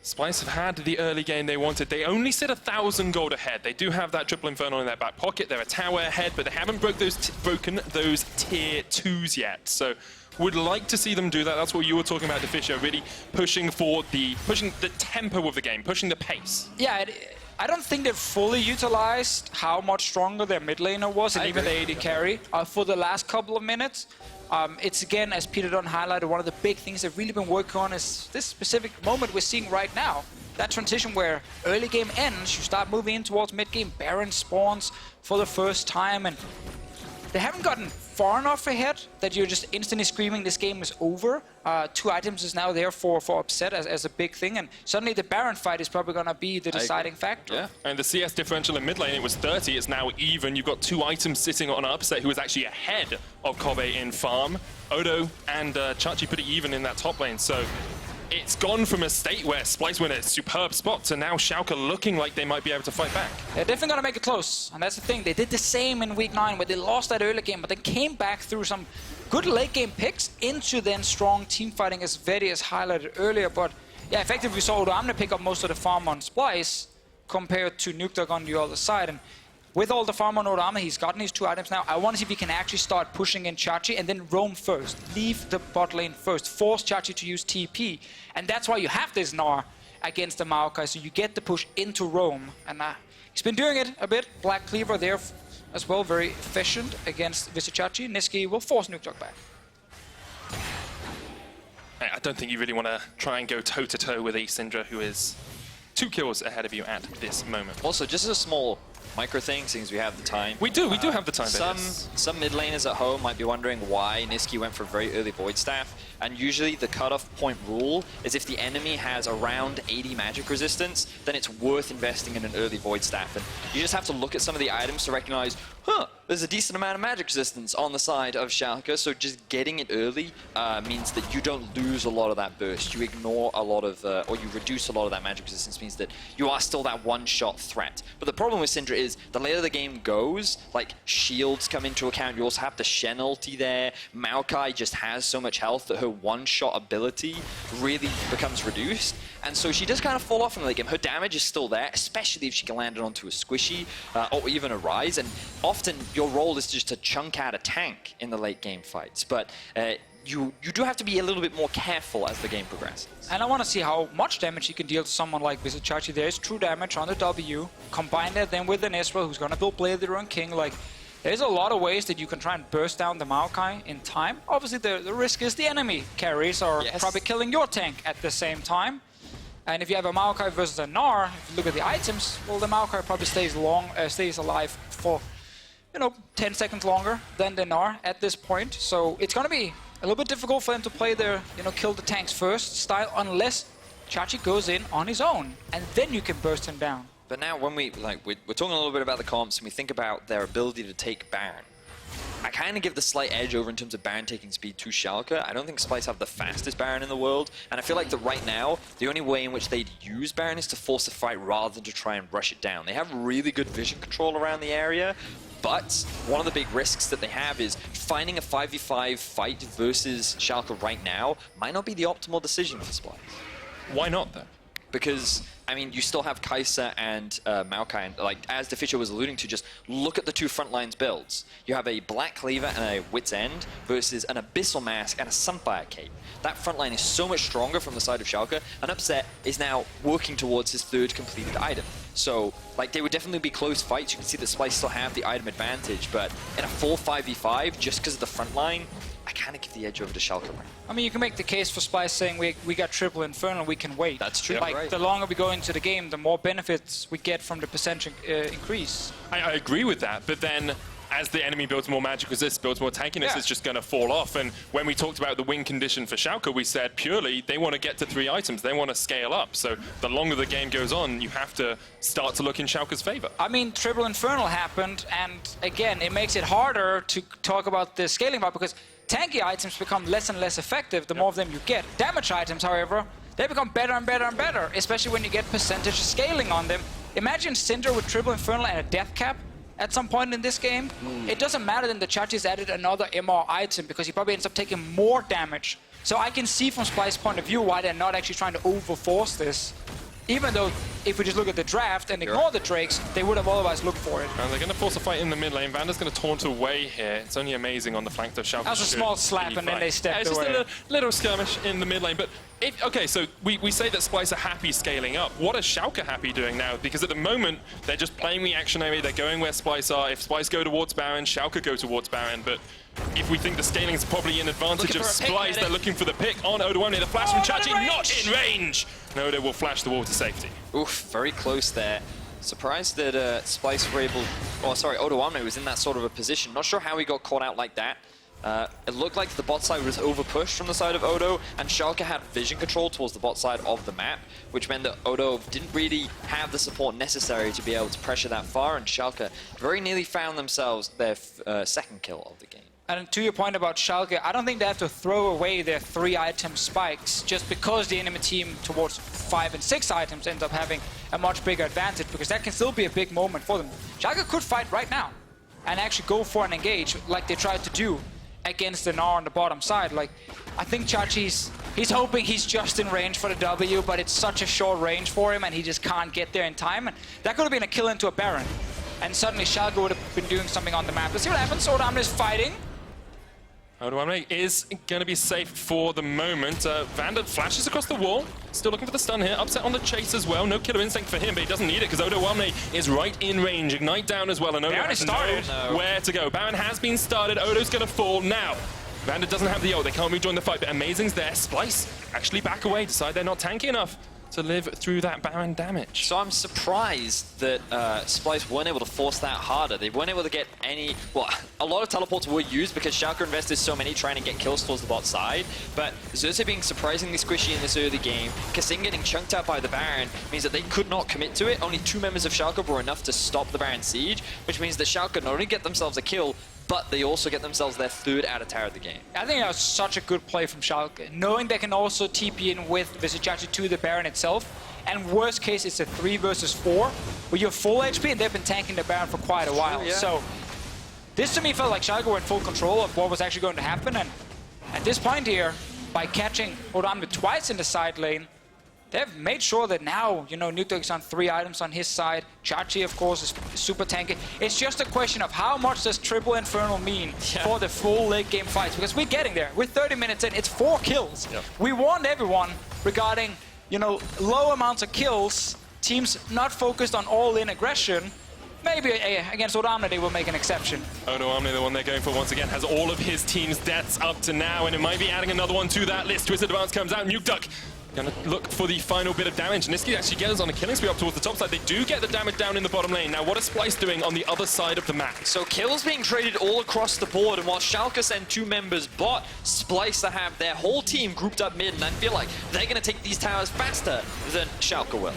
Splyce have had the early game they wanted. They only sit 1,000 gold ahead. They do have that triple Infernal in their back pocket. They're a tower ahead, but they haven't broken those tier 2s yet. So would like to see them do that. That's what you were talking about, Deficio, really pushing the tempo of the game, pushing the pace. Yeah, I don't think they've fully utilized how much stronger their mid laner was, and even the AD carry for the last couple of minutes. It's again, as Peter Dunn highlighted, one of the big things they've really been working on is this specific moment we're seeing right now. That transition where early game ends, you start moving in towards mid game, Baron spawns for the first time, and they haven't gotten far enough ahead that you're just instantly screaming this game is over. 2 items is now there for upset as a big thing, and suddenly the Baron fight is probably going to be the deciding factor. Yeah, and the CS differential in mid lane, it was 30, it's now even. You've got 2 items sitting on upset who is actually ahead of Kobbe in farm. Odo and Xerxe pretty even in that top lane, so it's gone from a state where Splyce were in a superb spot to now Schalke looking like they might be able to fight back. They're definitely going to make it close, and that's the thing. They did the same in week 9 where they lost that early game, but then came back through some good late game picks into then strong team fighting, as Vedius highlighted earlier. But yeah, effectively we saw Odoamne pick up most of the farm on Splyce compared to NukeDuck on the other side. And with all the farm on Odoamne, he's gotten his 2 items now. I want to see if he can actually start pushing in Xerxe and then roam first. Leave the bot lane first. Force Xerxe to use TP. And that's why you have this Gnar against the Maokai, so you get the push into roam. And he's been doing it a bit. Black Cleaver there as well, very efficient against Vizicsacsi. Nisqy will force NukeDuck back. I don't think you really want to try and go toe-to-toe with a Syndra who is 2 kills ahead of you at this moment. Also, just as a small micro thing, since we have the time. We do have the time. Some mid laners at home might be wondering why Nisqy went for a very early Void Staff, and usually the cutoff point rule is if the enemy has around 80 magic resistance, then it's worth investing in an early Void Staff. And you just have to look at some of the items to recognize, there's a decent amount of magic resistance on the side of Schalke, so just getting it early means that you don't lose a lot of that burst. You ignore a lot of, or you reduce a lot of that magic resistance, means that you are still that one-shot threat. But the problem with Syndra is, the later the game goes, like, shields come into account, you also have the Shen ulti there, Maokai just has so much health that her one-shot ability really becomes reduced, and so she does kind of fall off in the late game. Her damage is still there, especially if she can land it onto a Squishy, or even a Ryze, and often your role is just to chunk out a tank in the late game fights, but you do have to be a little bit more careful as the game progresses. And I want to see how much damage you can deal to someone like Vizicsacsi. There is true damage on the W. Combine that then with an Ezreal who's going to build Blade the Rune King. Like, there's a lot of ways that you can try and burst down the Maokai in time. Obviously, the risk is the enemy carries are probably killing your tank at the same time. And if you have a Maokai versus a Gnar, if you look at the items, well, the Maokai probably stays alive for 10 seconds longer than the Gnar at this point. So it's going to be a little bit difficult for them to play their, kill the tanks first style, unless Xerxe goes in on his own, and then you can burst him down. But now when we're talking a little bit about the comps, and we think about their ability to take Baron, I kind of give the slight edge over in terms of Baron taking speed to Schalke. I don't think Splyce have the fastest Baron in the world, and I feel like that right now, the only way in which they'd use Baron is to force a fight rather than to try and rush it down. They have really good vision control around the area, but one of the big risks that they have is finding a 5v5 fight versus Schalke right now might not be the optimal decision for Splyce. Why not, though? Because, I mean, you still have Kaisa and Maokai, and like, as Deficio was alluding to, just look at the 2 front lines builds. You have a Black Cleaver and a Wit's End versus an Abyssal Mask and a Sunfire Cape. That front line is so much stronger from the side of Schalke, and Upset is now working towards his 3rd completed item. So, like, they would definitely be close fights. You can see that Splyce still have the item advantage, but in a full 5v5, just because of the front line, I kind of give the edge over to Schalke right now. I mean, you can make the case for Splyce saying we got triple Infernal, we can wait. That's true. Like, the longer we go into the game, the more benefits we get from the percentage increase. I agree with that, but then as the enemy builds more magic resist, builds more tankiness, it's just going to fall off. And when we talked about the win condition for Schalke, we said purely they want to get to 3 items. They want to scale up. So the longer the game goes on, you have to start to look in Schalke's favor. I mean, Triple Infernal happened, and again, it makes it harder to talk about the scaling part because tanky items become less and less effective the more of them you get. Damage items, however, they become better and better and better, especially when you get percentage scaling on them. Imagine Syndra with Triple Infernal and a Death Cap at some point in this game. It doesn't matter then the Xerxe's added another MR item because he probably ends up taking more damage. So I can see from Splyce's point of view why they're not actually trying to overforce this. Even though, if we just look at the draft and ignore the Drakes, they would have otherwise looked for it. And they're going to force a fight in the mid lane. Vander's going to taunt away here. It's only amazing on the flank of Schalke. That was a small slap and then they stepped away. It's just a little skirmish in the mid lane. But okay, so we say that Splyce are happy scaling up. What is Schalke happy doing now? Because at the moment, they're just playing reactionary. They're going where Splyce are. If Splyce go towards Baron, Schalke go towards Baron. But if we think the scaling is probably an advantage of Splyce, they're looking for the pick on Odoamne. The flash from Xerxe, not in range! No, they will flash the wall to safety. Oof, very close there. Surprised that Splyce were able... Oh, sorry, Odoamne was in that sort of a position. Not sure how he got caught out like that. It looked like the bot side was over-pushed from the side of Odo, and Schalke had vision control towards the bot side of the map, which meant that Odo didn't really have the support necessary to be able to pressure that far, and Schalke very nearly found themselves their second kill of the game. And to your point about Schalke, I don't think they have to throw away their 3-item spikes just because the enemy team towards 5 and 6 items ends up having a much bigger advantage, because that can still be a big moment for them. Schalke could fight right now and actually go for an engage like they tried to do against the Gnar on the bottom side. Like, I think Xerxe, he's hoping he's just in range for the W, but it's such a short range for him and he just can't get there in time. And that could have been a kill into a Baron. And suddenly Schalke would have been doing something on the map. Let's see what happens. Odoamne is fighting. Odoamne is going to be safe for the moment. Vander flashes across the wall. Still looking for the stun here. Upset on the chase as well. No killer instinct for him, but he doesn't need it because Odoamne is right in range. Ignite down as well, and Odo has to know where to go. Baron has been started. Odo's going to fall now. Vander doesn't have the ult. They can't rejoin the fight, but Amazing's there. Splyce actually back away. Decide they're not tanky enough to live through that Baron damage. So I'm surprised that Splyce weren't able to force that harder. They weren't able to get any... Well, a lot of teleports were used because Schalke invested so many trying to get kills towards the bot side, but Xerxe being surprisingly squishy in this early game, Kasing getting chunked out by the Baron means that they could not commit to it. Only 2 members of Schalke were enough to stop the Baron siege, which means that Schalke not only get themselves a kill, but they also get themselves their 3rd out of tower of the game. I think that was such a good play from Schalke, knowing they can also TP in with Vizicsacsi to the Baron itself. And worst case, it's a 3 versus 4, where you're full HP, and they've been tanking the Baron for quite a while. Yeah. So this to me felt like Schalke were in full control of what was actually going to happen. And at this point here, by catching Odoamne twice in the side lane, they've made sure that now, you know, NukeDuck is on 3 items on his side. Xerxe, of course, is super tanky. It's just a question of how much does Triple Infernal mean for the full late game fights? Because we're getting there. We're 30 minutes in. It's 4 kills. Yep. We warned everyone regarding, you know, low amounts of kills, teams not focused on all-in aggression. Maybe against Odoamne they will make an exception. Odoamne, the one they're going for once again, has all of his team's deaths up to now, and it might be adding another one to that list. Twisted Advance comes out. NukeDuck gonna look for the final bit of damage. Nisqy actually gets on a killing spree up towards the top side. They do get the damage down in the bottom lane. Now, what is Splyce doing on the other side of the map? So kills being traded all across the board, and while Schalke send 2 members bot, Splyce to have their whole team grouped up mid, and I feel like they're gonna take these towers faster than Schalke will.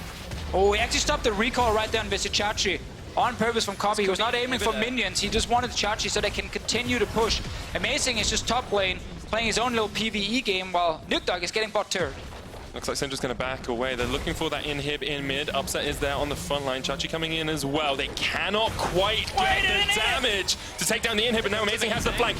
Oh, he actually stopped the recall right there on Vizicsacsi on purpose from Kobbe. He was not aiming for minions. He just wanted Xerxe so they can continue to push. Amazing is just top lane, playing his own little PvE game, while NukeDuck is getting bot turret. Looks like Syndra's going to back away. They're looking for that inhib in mid. Upset is there on the front line. Xerxe coming in as well. They cannot quite get the damage to take down the inhib, but now Amazing has the flank.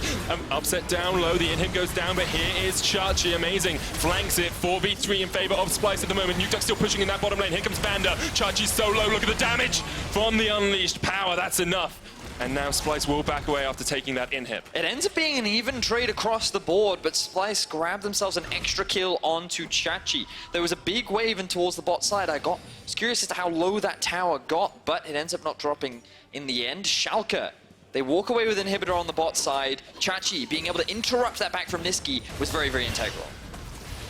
Upset down low. The inhib goes down, but here is Xerxe. Amazing flanks it. 4v3 in favor of Splyce at the moment. NukeDuck still pushing in that bottom lane. Here comes Vander. Xerxe's so low. Look at the damage from the unleashed power. That's enough. And now Splyce will back away after taking that inhib. It ends up being an even trade across the board, but Splyce grabbed themselves an extra kill onto Xerxe. There was a big wave in towards the bot side. I was curious as to how low that tower got, but it ends up not dropping in the end. Schalke, they walk away with inhibitor on the bot side. Xerxe being able to interrupt that back from Nisqy was very, very integral.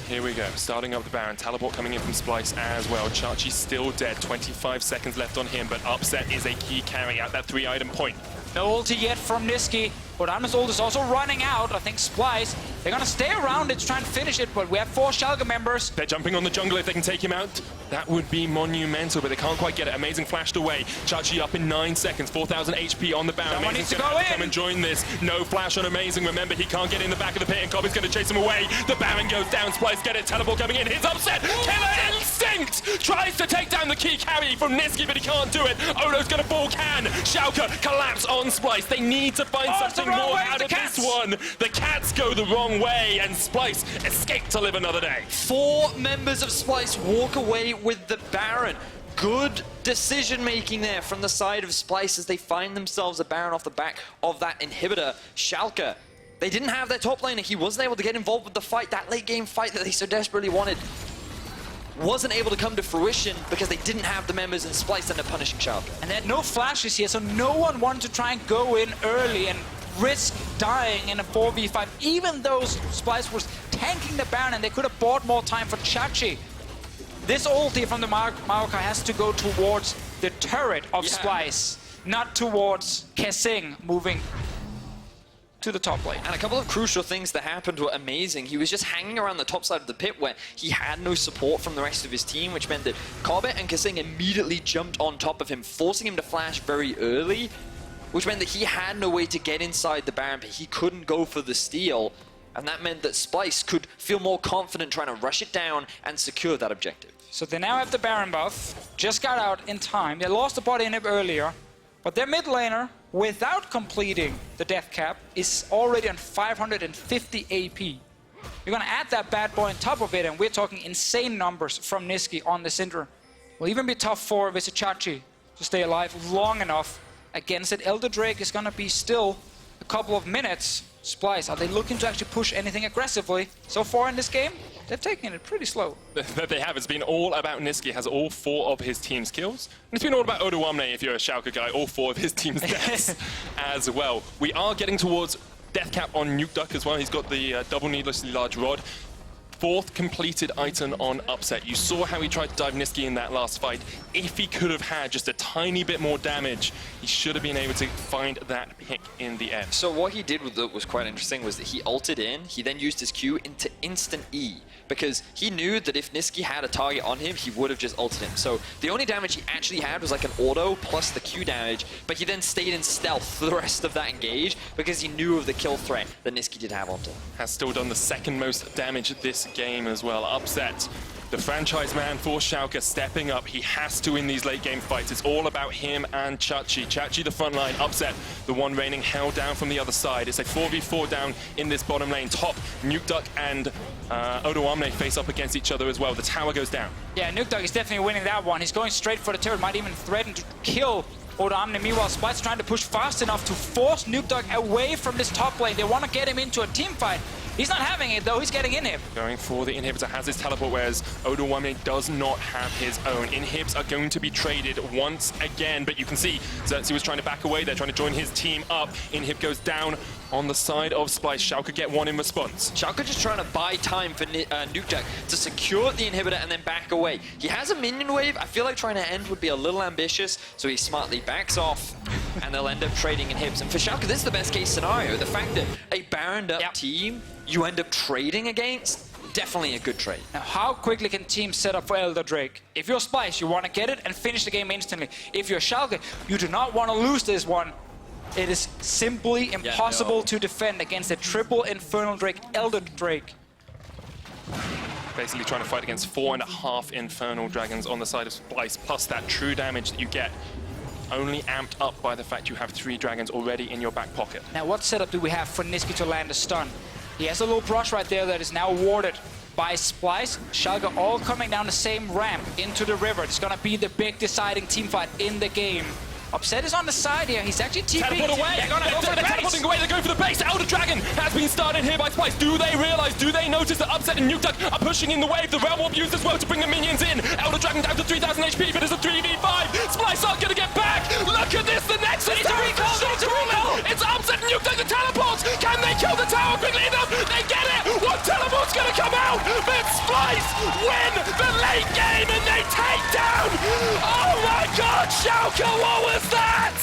Here we go, starting up the Baron. Teleport coming in from Splyce as well. Xerxe's still dead, 25 seconds left on him, but Upset is a key carry at that 3-item point. No ulti yet from Nisqy. Odoamne's ult is also running out. I think Splyce, they're gonna stay around it to try and finish it, but we have 4 Schalke members. They're jumping on the jungle. If they can take him out, that would be monumental, but they can't quite get it. Amazing flashed away. Xerxe up in 9 seconds, 4,000 HP on the Baron. Someone needs to Amazing's go in. come and join this. No flash on Amazing. Remember, he can't get in the back of the pit, and Kobbe's going to chase him away. The Baron goes down. Splyce get it. Teleport coming in. His Upset. Killer Instinct tries to take down the key carry from Nisqy, but he can't do it. Odo's going to fall. Can Schalke collapse on Splyce? They need to find something more out of this one. The cats go the wrong way, and Splyce escaped to live another day. 4 members of Splyce walk away with the Baron. Good decision-making there from the side of Splyce as they find themselves a Baron off the back of that inhibitor. Schalke, they didn't have their top laner. He wasn't able to get involved with the fight, that late-game fight that they so desperately wanted. Wasn't able to come to fruition because they didn't have the members in Splyce and they're punishing Schalke. And they had no flashes here, so no one wanted to try and go in early and risk dying in a 4v5, even though Splyce was tanking the Baron and they could have bought more time for Xerxe. This ulti from the Maokai has to go towards the turret of Splyce, not towards Kasing moving to the top lane. And a couple of crucial things that happened were amazing. He was just hanging around the top side of the pit where he had no support from the rest of his team, which meant that Kobbe and Kasing immediately jumped on top of him, forcing him to flash very early, which meant that he had no way to get inside the Baron pit. He couldn't go for the steal, and that meant that Splyce could feel more confident trying to rush it down and secure that objective. So they now have the Baron buff, just got out in time. They lost the body inhib earlier, but their mid laner, without completing the death cap, is already on 550 AP. You're gonna add that bad boy on top of it, and we're talking insane numbers from Nisqy on the Syndra. Will even be tough for Vizicsacsi to stay alive long enough against it. Elder Drake is gonna be still a couple of minutes. Splyce, are they looking to actually push anything aggressively? So far in this game, they've taken it pretty slow. They have. It's been all about Nisqy, has all 4 of his team's kills. And it's been all about Odoamne, if you're a Schalke guy, all 4 of his team's deaths as well. We are getting towards death cap on NukeDuck as well. He's got the double needlessly large rod. 4th completed item on Upset. You saw how he tried to dive Nisqy in that last fight. If he could have had just a tiny bit more damage, he should have been able to find that pick in the end. So what he did with it was quite interesting, was that he ulted in, he then used his Q into instant E, because he knew that if Nisqy had a target on him, he would have just ulted him. So the only damage he actually had was like an auto plus the Q damage, but he then stayed in stealth for the rest of that engage because he knew of the kill threat that Nisqy did have onto him. Has still done the 2nd most damage this game as well. Upset, the franchise man for Schalke, stepping up. He has to in these late game fights. It's all about him and Xerxe the front line. Upset, the one reigning, held down from the other side. It's a 4v4 down in this bottom lane. Top, NukeDuck and Odoamne face up against each other as well. The tower goes down. Yeah, NukeDuck is definitely winning that one. He's going straight for the turret, might even threaten to kill Odoamne. Meanwhile, Splyce trying to push fast enough to force NukeDuck away from this top lane. They want to get him into a team fight. He's not having it though, he's getting inhib. Going for the inhibitor, has his teleport, whereas Odoamne does not have his own. Inhibs are going to be traded once again, but you can see Xerxe was trying to back away. They're trying to join his team up. Inhib goes down on the side of Splyce. Schalke get one in response. Schalke just trying to buy time for NukeDuck to secure the inhibitor and then back away. He has a minion wave. I feel like trying to end would be a little ambitious, so he smartly backs off, and they'll end up trading inhibs. And for Schalke, this is the best case scenario. The fact that a Baroned up team you end up trading against, definitely a good trade. Now, how quickly can teams set up for Elder Drake? If you're Splyce, you want to get it and finish the game instantly. If you're Schalke, you do not want to lose this one. It is simply impossible to defend against a triple Infernal Drake, Elder Drake. Basically trying to fight against 4.5 Infernal Dragons on the side of Splyce, plus that true damage that you get, only amped up by the fact you have 3 dragons already in your back pocket. Now, what setup do we have for Nisqy to land a stun? He has a little brush right there that is now warded by Splyce. Schalke all coming down the same ramp into the river. It's gonna be the big deciding team fight in the game. Upset is on the side here. He's actually TP'd. Teleport away. They're gonna go for the base. Teleporting away. They're going for the base. Elder Dragon has been started here by Splyce. Do they realize? Do they notice that Upset and NukeDuck are pushing in the wave? The Realm Warp used as well to bring the minions in. Elder Dragon down to 3,000 HP, but it's a 3v5. Splyce aren't going to get back. Look at this. The Nexus tower comes short to recall. It's Upset and NukeDuck that teleports. Can they kill the tower quickly enough? They get it. One teleport's going to come out, but Splyce win the late game and they take down. Oh my God, Schalke, what was that?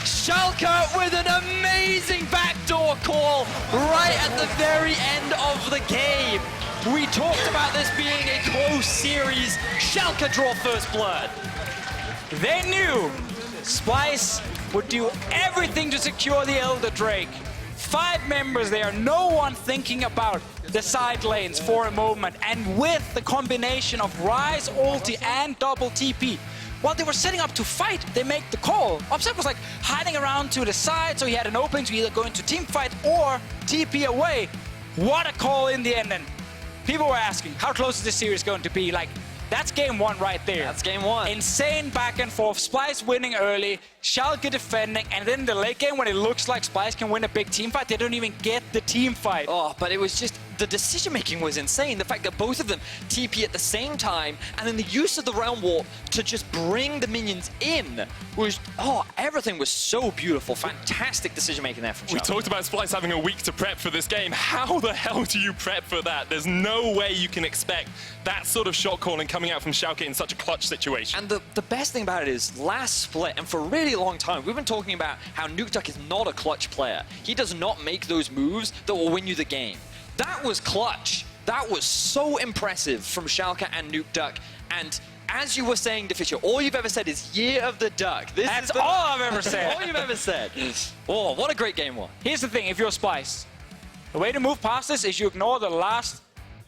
Schalke with an amazing backdoor call right at the very end of the game. We talked about this being a close series. Schalke draw first blood. They knew Splyce would do everything to secure the Elder Drake. 5 members there, no one thinking about the side lanes for a moment. And with the combination of Ryze, ulti, and double TP, while they were setting up to fight, they make the call. Upset was like hiding around to the side, so he had an opening to either go into team fight or TP away. What a call in the end. And people were asking, how close is this series going to be? Like, that's game 1 right there. That's game 1. Insane back and forth. Splyce winning early, Schalke defending, and then the late game when it looks like Splyce can win a big team fight, they don't even get the team fight. Oh, but it was just the decision-making was insane. The fact that both of them TP at the same time, and then the use of the Realm Warp to just bring the minions in was, oh, everything was so beautiful. Fantastic decision-making there from Schalke. We talked about Splyce having a week to prep for this game. How the hell do you prep for that? There's no way you can expect that sort of shot calling coming out from Schalke in such a clutch situation. And the best thing about it is, last split, and for a really long time, we've been talking about how NukeDuck is not a clutch player. He does not make those moves that will win you the game. That was clutch. That was so impressive from Schalke and NukeDuck. And as you were saying, Deficio, all you've ever said is Year of the Duck. That's all I've ever said. All you've ever said. Oh, what a great game one. Here's the thing, if you're Splyce, the way to move past this is you ignore the last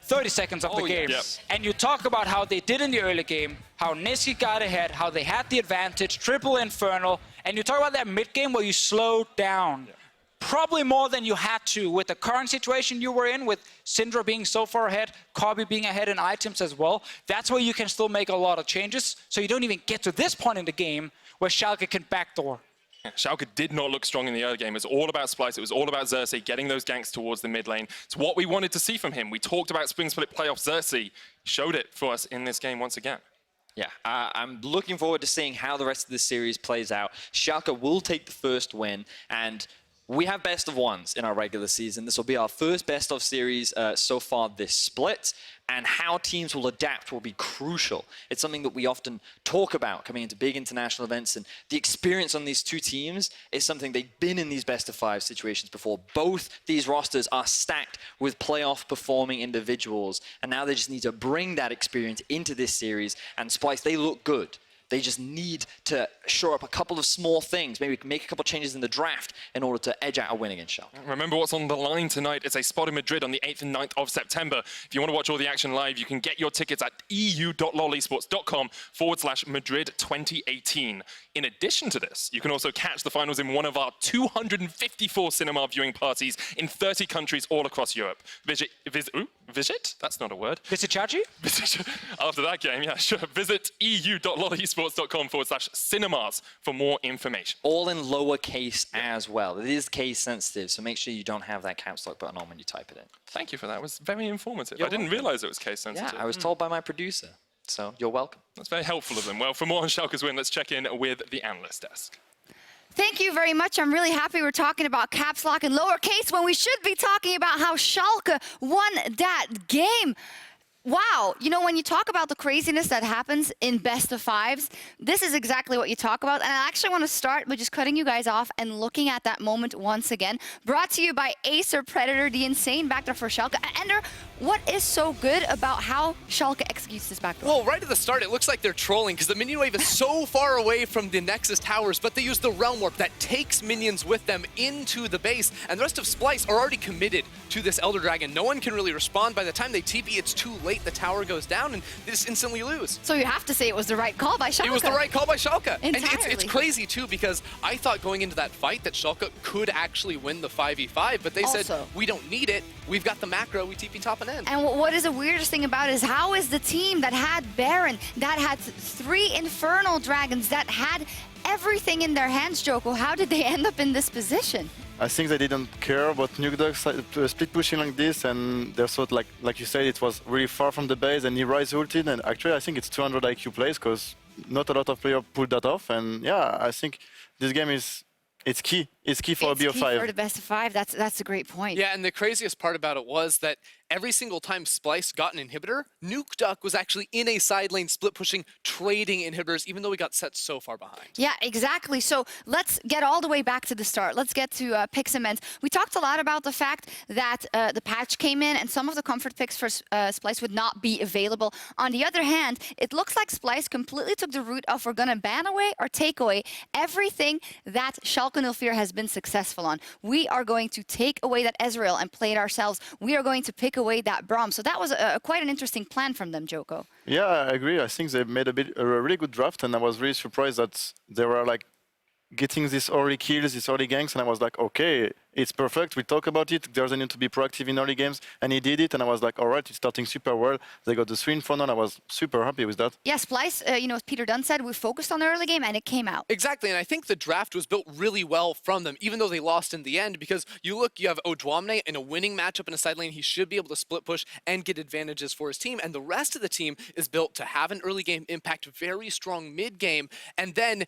30 seconds of the game. Yes. And you talk about how they did in the early game, how Nisqy got ahead, how they had the advantage, triple Infernal, and you talk about that mid game where you slowed down. Yeah. Probably more than you had to with the current situation you were in, with Syndra being so far ahead, Kobbe being ahead in items as well. That's where you can still make a lot of changes, so you don't even get to this point in the game where Schalke can backdoor. Schalke did not look strong in the early game. It was all about Splyce. It was all about Xerxe getting those ganks towards the mid lane. It's what we wanted to see from him. We talked about Spring Split playoff Xerxe. He showed it for us in this game once again. Yeah, I'm looking forward to seeing how the rest of this series plays out. Schalke will take the first win, and we have best of ones in our regular season. This will be our first best of series so far this split, and how teams will adapt will be crucial. It's something that we often talk about coming into big international events, and the experience on these two teams is something they've been in these best of 5 situations before. Both these rosters are stacked with playoff performing individuals, and now they just need to bring that experience into this series, and Splyce, they look good. They just need to shore up a couple of small things, maybe make a couple of changes in the draft in order to edge out a win against Schalke. Remember what's on the line tonight. It's a spot in Madrid on the 8th and 9th of September. If you want to watch all the action live, you can get your tickets at eu.lolesports.com/Madrid 2018. In addition to this, you can also catch the finals in one of our 254 cinema viewing parties in 30 countries all across Europe. Visit? That's not a word. Vizicsacsi? After that game, yeah, sure. Visit eu.lolesports.com/cinemas for more information. All in lowercase as well. It is case sensitive, so make sure you don't have that caps lock button on when you type it in. Thank you for that. It was very informative. You're I didn't welcome. realize it was case sensitive. Yeah, I was told by my producer, so you're welcome. That's very helpful of them. Well, for more on Schalke's win, let's check in with the analyst desk. Thank you very much. I'm really happy we're talking about caps lock and lowercase when we should be talking about how Schalke won that game. Wow, you know, when you talk about the craziness that happens in best of 5s, this is exactly what you talk about. And I actually want to start by just cutting you guys off and looking at that moment once again. Brought to you by Acer Predator, the insane backdoor for Schalke. Ender, what is so good about how Schalke executes this backdoor? Well, right at the start, it looks like they're trolling because the minion wave is so far away from the Nexus towers, but they use the Realm Warp that takes minions with them into the base, and the rest of Splyce are already committed to this Elder Dragon. No one can really respond. By the time they TP, it's too late. The tower goes down, and they just instantly lose. So you have to say it was the right call by Schalke. It was the right call by Schalke. Entirely. And it's crazy, too, because I thought going into that fight that Schalke could actually win the 5v5, but they said, we don't need it. We've got the macro. We TP top and end. And what is the weirdest thing about it is how is the team that had Baron, that had 3 Infernal Dragons, that had everything in their hands, Joko, how did they end up in this position? I think they didn't care about NukeDuck split pushing like this, and they thought, like you said, it was really far from the base, and he Ryze ulted, and actually I think it's 200 IQ plays, because not a lot of players pulled that off, and yeah, I think this game is, it's key. It's key for a BO5. It's key for the best of 5, that's a great point. Yeah, and the craziest part about it was that every single time Splyce got an inhibitor, NukeDuck was actually in a side lane split pushing, trading inhibitors, even though we got set so far behind. Yeah, exactly. So let's get all the way back to the start. Let's get to picks and mends. We talked a lot about the fact that the patch came in and some of the comfort picks for Splyce would not be available. On the other hand, it looks like Splyce completely took the route of we're going to ban away or take away everything that Schalke 04 has been successful on. We are going to take away that Ezreal and play it ourselves. We are going to pick away that Braum. So that was quite an interesting plan from them, Joko. Yeah, I agree. I think they made a really good draft, and I was really surprised that they were like getting these early kills, these early ganks, and I was like, okay, it's perfect. We talk about it. There's a need to be proactive in early games, and he did it. And I was like, all right, it's starting super well. They got the 3 Inferno, and I was super happy with that. Yeah, Splyce, as Peter Dunn said, we focused on the early game, and it came out. Exactly, and I think the draft was built really well from them, even though they lost in the end, because you have Odoamne in a winning matchup in a side lane. He should be able to split push and get advantages for his team, and the rest of the team is built to have an early game impact, very strong mid game, and then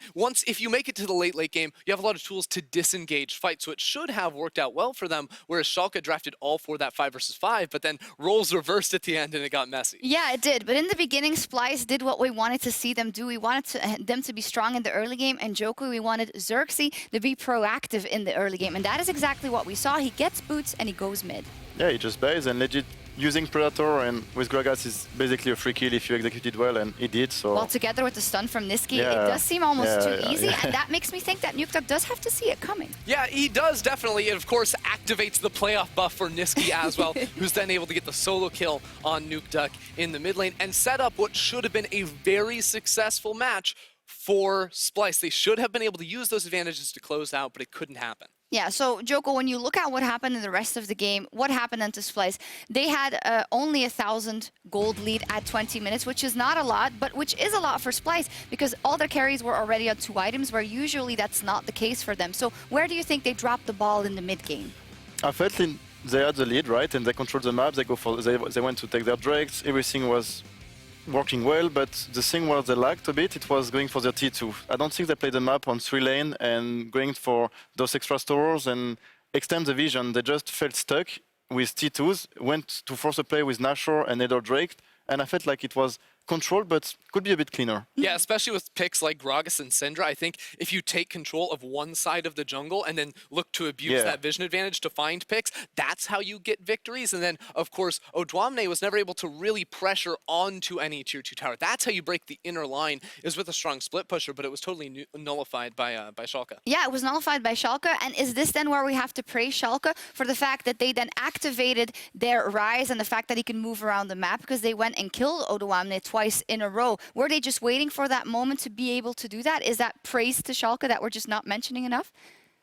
if you make it to the late game, you have a lot of tools to disengage fights, so it should have worked out well for them, whereas Schalke drafted all for that 5 versus 5, but then roles reversed at the end and it got messy. Yeah, it did, but in the beginning, Splyce did what we wanted to see them do. We wanted them to be strong in the early game, and Joku, we wanted Xerxe to be proactive in the early game, and that is exactly what we saw. He gets boots and he goes mid. Yeah, he just buys and legit using Predator, and with Gragas is basically a free kill if you execute it well, and he did, so... Well, together with the stun from Nisqy, Yeah. it does seem almost too easy, yeah. and that makes me think that NukeDuck does have to see it coming. Yeah, he does definitely. It, of course, activates the playoff buff for Nisqy as well, who's then able to get the solo kill on NukeDuck in the mid lane and set up what should have been a very successful match for Splyce. They should have been able to use those advantages to close out, but it couldn't happen. Yeah, so Joko, when you look at what happened in the rest of the game, what happened then to Splyce? They had only 1,000 gold lead at 20 minutes, which is not a lot, but which is a lot for Splyce because all their carries were already on 2 items, where usually that's not the case for them. So where do you think they dropped the ball in the mid game? I felt they had the lead, right, and they controlled the map. They went to take their drakes. Everything was working well, but the thing was they lacked a bit. It was going for their T2. I don't think they played the map on 3 lane and going for those extra stores and extend the vision. They just felt stuck with T2s, went to force a play with Nashor and Nether Drake, and I felt like it was controlled, but could be a bit cleaner. Yeah, especially with picks like Gragas and Syndra. I think if you take control of one side of the jungle and then look to abuse that vision advantage to find picks, that's how you get victories. And then, of course, Odoamne was never able to really pressure onto any tier 2 tower. That's how you break the inner line, is with a strong split pusher, but it was totally nullified by Schalke. Yeah, it was nullified by Schalke, and is this then where we have to praise Schalke for the fact that they then activated their Ryze and the fact that he can move around the map because they went and killed Odoamne twice in a row? Were they just waiting for that moment to be able to do that? Is that praise to Schalke that we're just not mentioning enough?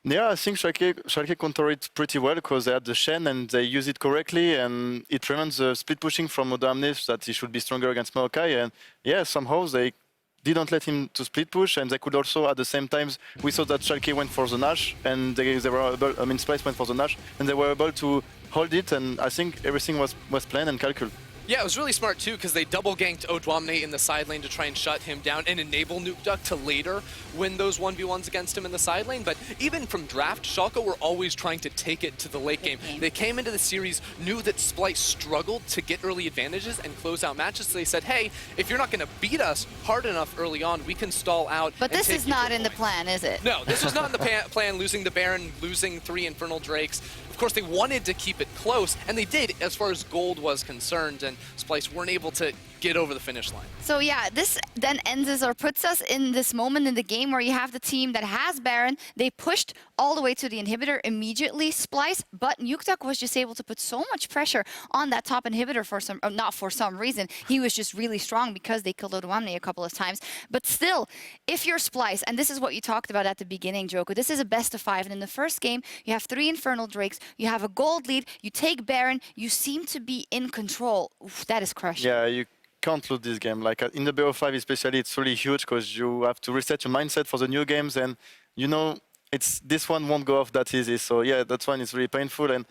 Yeah, I think Schalke countered it pretty well because they had the Shen and they use it correctly, and it prevents the split pushing from Odoamne so that he should be stronger against Maokai. And yeah, somehow they didn't let him to split push, and they could also at the same time, we saw that Schalke went for the Nash, and they were able, Splyce went for the Nash, and they were able to hold it, and I think everything was planned and calculated. Yeah, it was really smart too, because they double ganked Odoamne in the side lane to try and shut him down and enable NukeDuck to later win those 1v1s against him in the side lane. But even from draft, Schalke were always trying to take it to the late game. They came into the series, knew that Splyce struggled to get early advantages and close out matches, so they said, hey, if you're not going to beat us hard enough early on, we can stall out. But this is not in the plan, is it? No, this was not in the plan, losing the Baron, losing 3 Infernal Drakes. Of course, they wanted to keep it close, and they did as far as gold was concerned, and Splyce weren't able to get over the finish line. So yeah, this then ends us or puts us in this moment in the game where you have the team that has Baron. They pushed all the way to the inhibitor immediately, Splyce, but NukeDuck was just able to put so much pressure on that top inhibitor for some, not for some reason. He was just really strong because they killed Odoamne a couple of times. But still, if you're Splyce, and this is what you talked about at the beginning, Joko, this is a best of 5, and in the first game, you have 3 Infernal Drakes, you have a gold lead, you take Baron, you seem to be in control. Oof, that is crushing. Yeah, you can't lose this game. Like in the BO5 especially, it's really huge because you have to reset your mindset for the new games, and you know this one won't go off that easy. So yeah, that one is really painful, and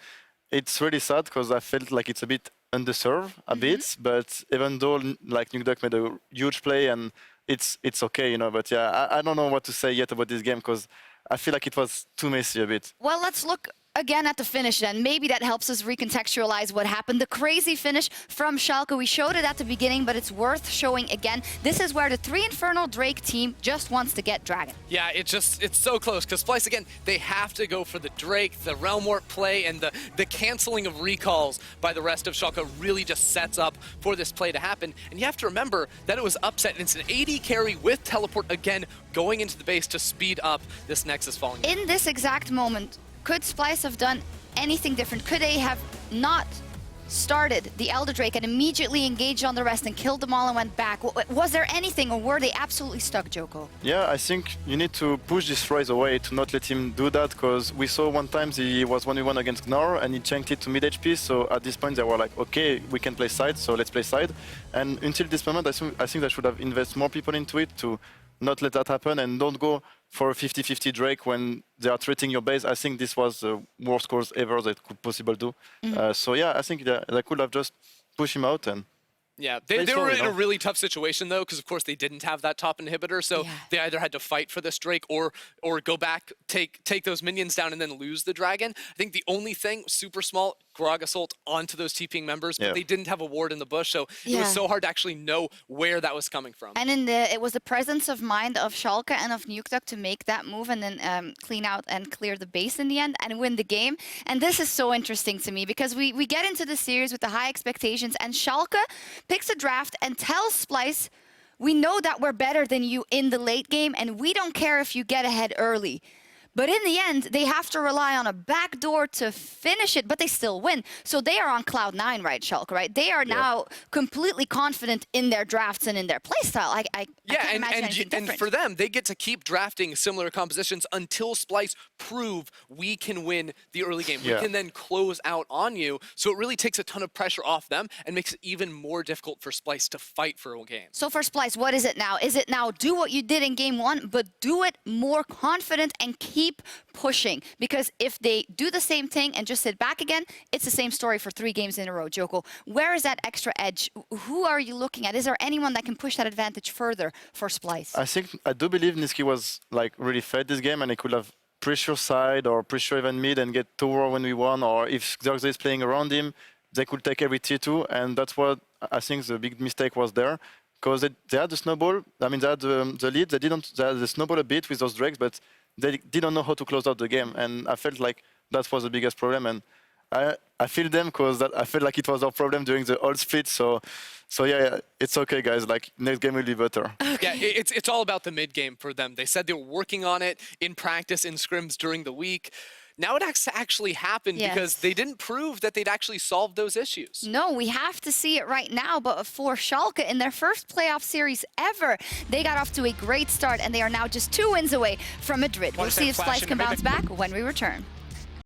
it's really sad because I felt like it's a bit underserved a bit. But even though like NukeDuck made a huge play, and it's okay, you know. But yeah, I don't know what to say yet about this game because I feel like it was too messy a bit. Well, let's look again at the finish then. Maybe that helps us recontextualize what happened. The crazy finish from Schalke. We showed it at the beginning, but it's worth showing again. This is where the 3 Infernal Drake team just wants to get Dragon. Yeah, it's so close, because Splyce, again, they have to go for the Drake, the Realm Warp play, and the canceling of recalls by the rest of Schalke really just sets up for this play to happen. And you have to remember that it was upset, and it's an AD carry with teleport again going into the base to speed up this Nexus falling. In this exact moment, could Splyce have done anything different? Could they have not started the Elder Drake and immediately engaged on the rest and killed them all and went back. Was there anything, or were they absolutely stuck, Joko? Yeah, I think you need to push this Ryze away to not let him do that, because we saw one time he was 1v1 against Gnar and he chanked it to mid HP, so at this point they were like, okay, we can play side, so let's play side. And until this moment, I think they should have invested more people into it to not let that happen, and don't go for a 50-50 Drake when they are threatening your base. I think this was the worst course ever they could possibly do. So yeah, I think they could have just pushed him out and... Yeah, they were in a really tough situation, though, because, of course, they didn't have that top inhibitor, so they either had to fight for this Drake or go back, take those minions down, and then lose the dragon. I think the only thing, super small, Gragas ult onto those TPing members, but they didn't have a ward in the bush, so it was so hard to actually know where that was coming from. And it was the presence of mind of Schalke and of NukeDuck to make that move and then clean out and clear the base in the end and win the game. And this is so interesting to me, because we get into the series with the high expectations, and Schalke picks a draft and tells Splyce, we know that we're better than you in the late game, and we don't care if you get ahead early. But in the end, they have to rely on a backdoor to finish it, but they still win. So they are on cloud 9, right, Schalke, right? They are now completely confident in their drafts and in their playstyle. I can't imagine anything different. And for them, they get to keep drafting similar compositions until Splyce prove we can win the early game. We can then close out on you. So it really takes a ton of pressure off them and makes it even more difficult for Splyce to fight for a game. So for Splyce, what is it now? Is it now do what you did in game 1, but do it more confident and keep pushing? Because if they do the same thing and just sit back again, it's the same story for 3 games in a row. Joko, where is that extra edge? Who are you looking at? Is there anyone that can push that advantage further for Splyce? I do believe Nisqy was like really fed this game, and he could have pressure side or pressure even mid and get tower when we won, or if Xerxe is playing around him, they could take every T2, and that's what I think the big mistake was there. Because they had the snowball, I mean, they had the lead, they had the snowball a bit with those Drakes, but they didn't know how to close out the game, and I felt like that was the biggest problem, and I feel them because I felt like it was our problem during the old split, so yeah, it's okay, guys, like, next game will be better. Yeah, it's all about the mid game for them. They said they were working on it in practice, in scrims during the week. Now it has to actually happen because they didn't prove that they'd actually solved those issues. No, we have to see it right now. But for Schalke, in their first playoff series ever, they got off to a great start, and they are now just 2 wins away from Madrid. We'll see if Splyce can bounce back when we return.